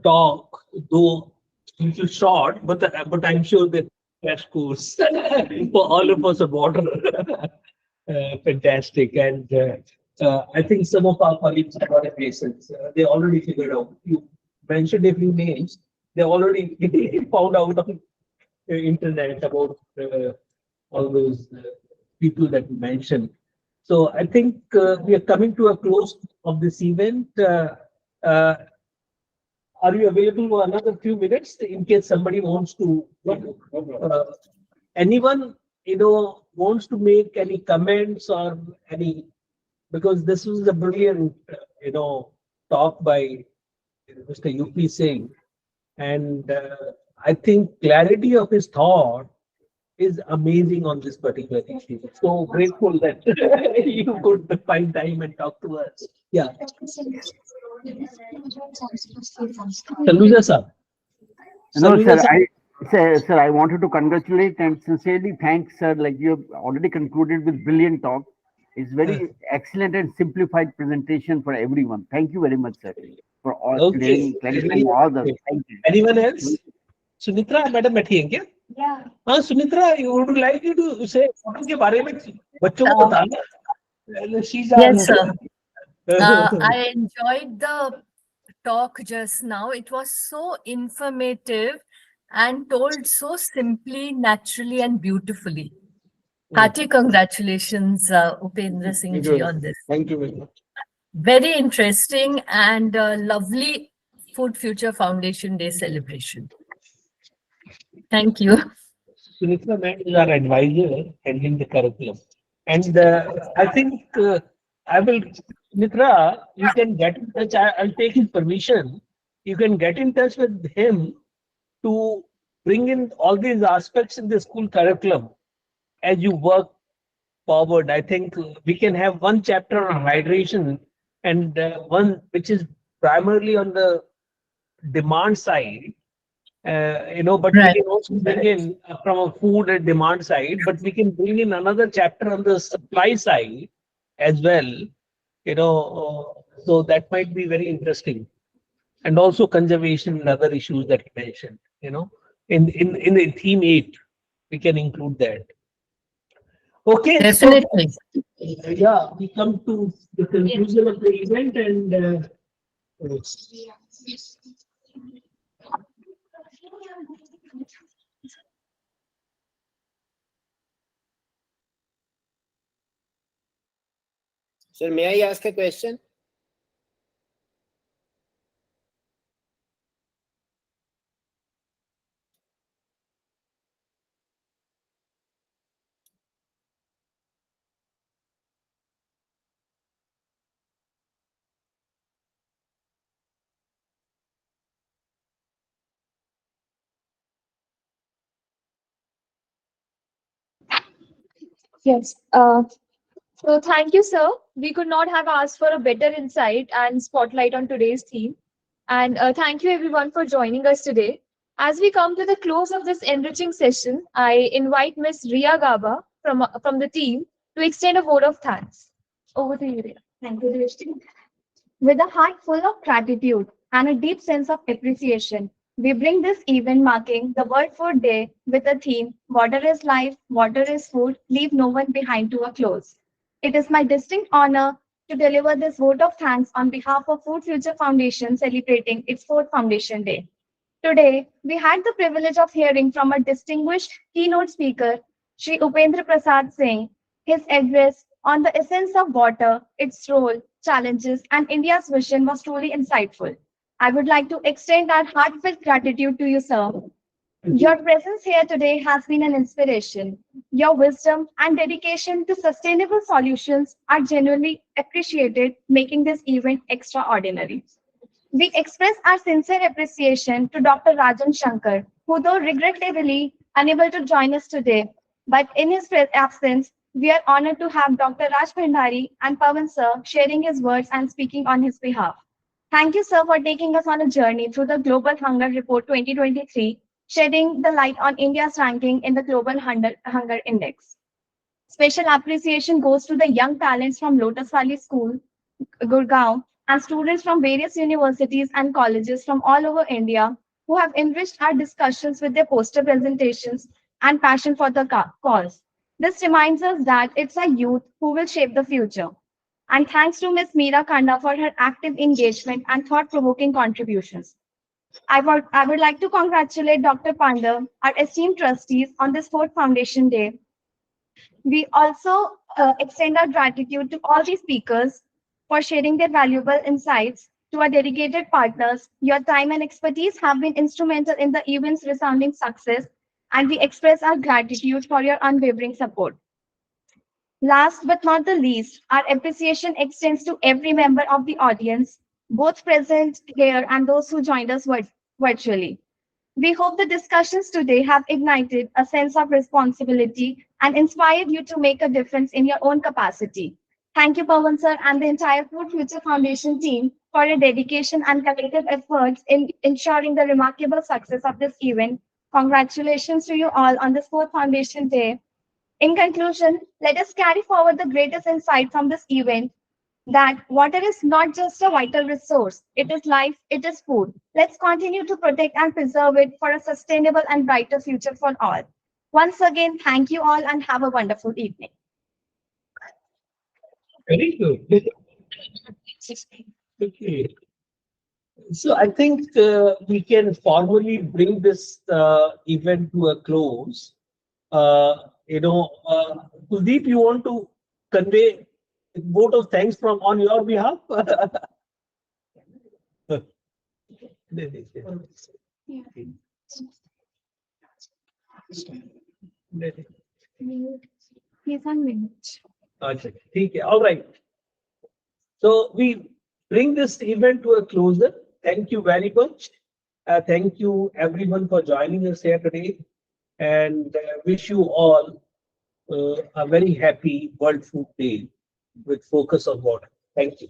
talk, though little short, but I'm sure that crash course for all of us on water. Fantastic. And I think some of our colleagues have got a patience. They already figured out. You mentioned a few names. They already found out on the internet about all those people that you mentioned. So I think we are coming to a close of this event. Are you available for another few minutes in case somebody wants to? Anyone wants to make any comments or any, because this was a brilliant talk by Mr. UP Singh, and I think clarity of his thought is amazing on this particular issue. So grateful that you could find time and talk to us. Yeah. Saluja sir. No, sir, I wanted to congratulate and sincerely thank sir. Like you have already concluded with brilliant talk. It's very excellent and simplified presentation for everyone. Thank you very much, sir, for all clarifying all the. Thank you. Anyone else? Sunitra, madam, बैठी हैं क्या? Yeah. हाँ, Sunitra, you would like you to say photo के बारे में बच्चों को बताना. Yes, sir. I enjoyed the talk just now. It was so informative and told so simply, naturally, and beautifully. Hearty congratulations, Upendra Singh ji, on this. Thank you very much. Very interesting and lovely Food Future Foundation Day celebration. Thank you. Sunitra ma'am is our advisor handling the curriculum. And I think I will, Sunitra, you can get in touch. I'll take his permission. You can get in touch with him to bring in all these aspects in the school curriculum as you work forward. I think we can have one chapter on hydration and one which is primarily on the demand side. But we can also bring in from a food and demand side, but we can bring in another chapter on the supply side as well. So that might be very interesting. And also conservation and other issues that you mentioned. In the theme 8, we can include that. Okay. Definitely. So, yeah, we come to the conclusion of the event and. Sir, may I ask a question? Yes. So thank you, sir. We could not have asked for a better insight and spotlight on today's theme. And thank you everyone for joining us today. As we come to the close of this enriching session, I invite Ms. Ria Gaba from the team to extend a vote of thanks. Over to you, Ria. Thank you, Drishti. With a heart full of gratitude and a deep sense of appreciation, we bring this event marking the World Food Day with a theme Water is Life, Water is Food, Leave No One Behind to a close. It is my distinct honor to deliver this vote of thanks on behalf of Food Future Foundation celebrating its fourth Foundation Day. Today, we had the privilege of hearing from a distinguished keynote speaker, Sri Upendra Prasad Singh. His address on the essence of water, its role, challenges, and India's vision was truly insightful. I would like to extend our heartfelt gratitude to you, sir. Your presence here today has been an inspiration. Your wisdom and dedication to sustainable solutions are genuinely appreciated, making this event extraordinary. We express our sincere appreciation to Dr. Rajan Shankar, who, though regrettably unable to join us today, but in his absence, we are honored to have Dr. Raj Bhandari and Pavan sir sharing his words and speaking on his behalf. Thank you, sir, for taking us on a journey through the Global Hunger Report 2023, shedding the light on India's ranking in the Global Hunger Index. Special appreciation goes to the young talents from Lotus Valley School, Gurgaon, and students from various universities and colleges from all over India who have enriched our discussions with their poster presentations and passion for the cause. This reminds us that it's our youth who will shape the future. And thanks to Ms. Meera Kanda for her active engagement and thought-provoking contributions. I would like to congratulate Dr. Panda, our esteemed trustees, on this fourth Foundation Day. We also extend our gratitude to all the speakers for sharing their valuable insights. To our dedicated partners, your time and expertise have been instrumental in the event's resounding success, and we express our gratitude for your unwavering support. Last but not the least, our appreciation extends to every member of the audience, both present here and those who joined us virtually. We hope the discussions today have ignited a sense of responsibility and inspired you to make a difference in your own capacity. Thank you, Pawan sir, and the entire Food Future Foundation team for your dedication and collective efforts in ensuring the remarkable success of this event. Congratulations to you all on this fourth Foundation Day. In conclusion, let us carry forward the greatest insight from this event that water is not just a vital resource, it is life, it is food. Let's continue to protect and preserve it for a sustainable and brighter future for all. Once again, thank you all and have a wonderful evening. Very good. Okay. So I think we can formally bring this event to a close. Kuldeep, you want to convey a vote of thanks from on your behalf? Okay, ठीक है. All right. So we bring this event to a closure. Thank you very much. Thank you everyone for joining us here today, and wish you all a very happy World Food Day with focus on water. Thank you.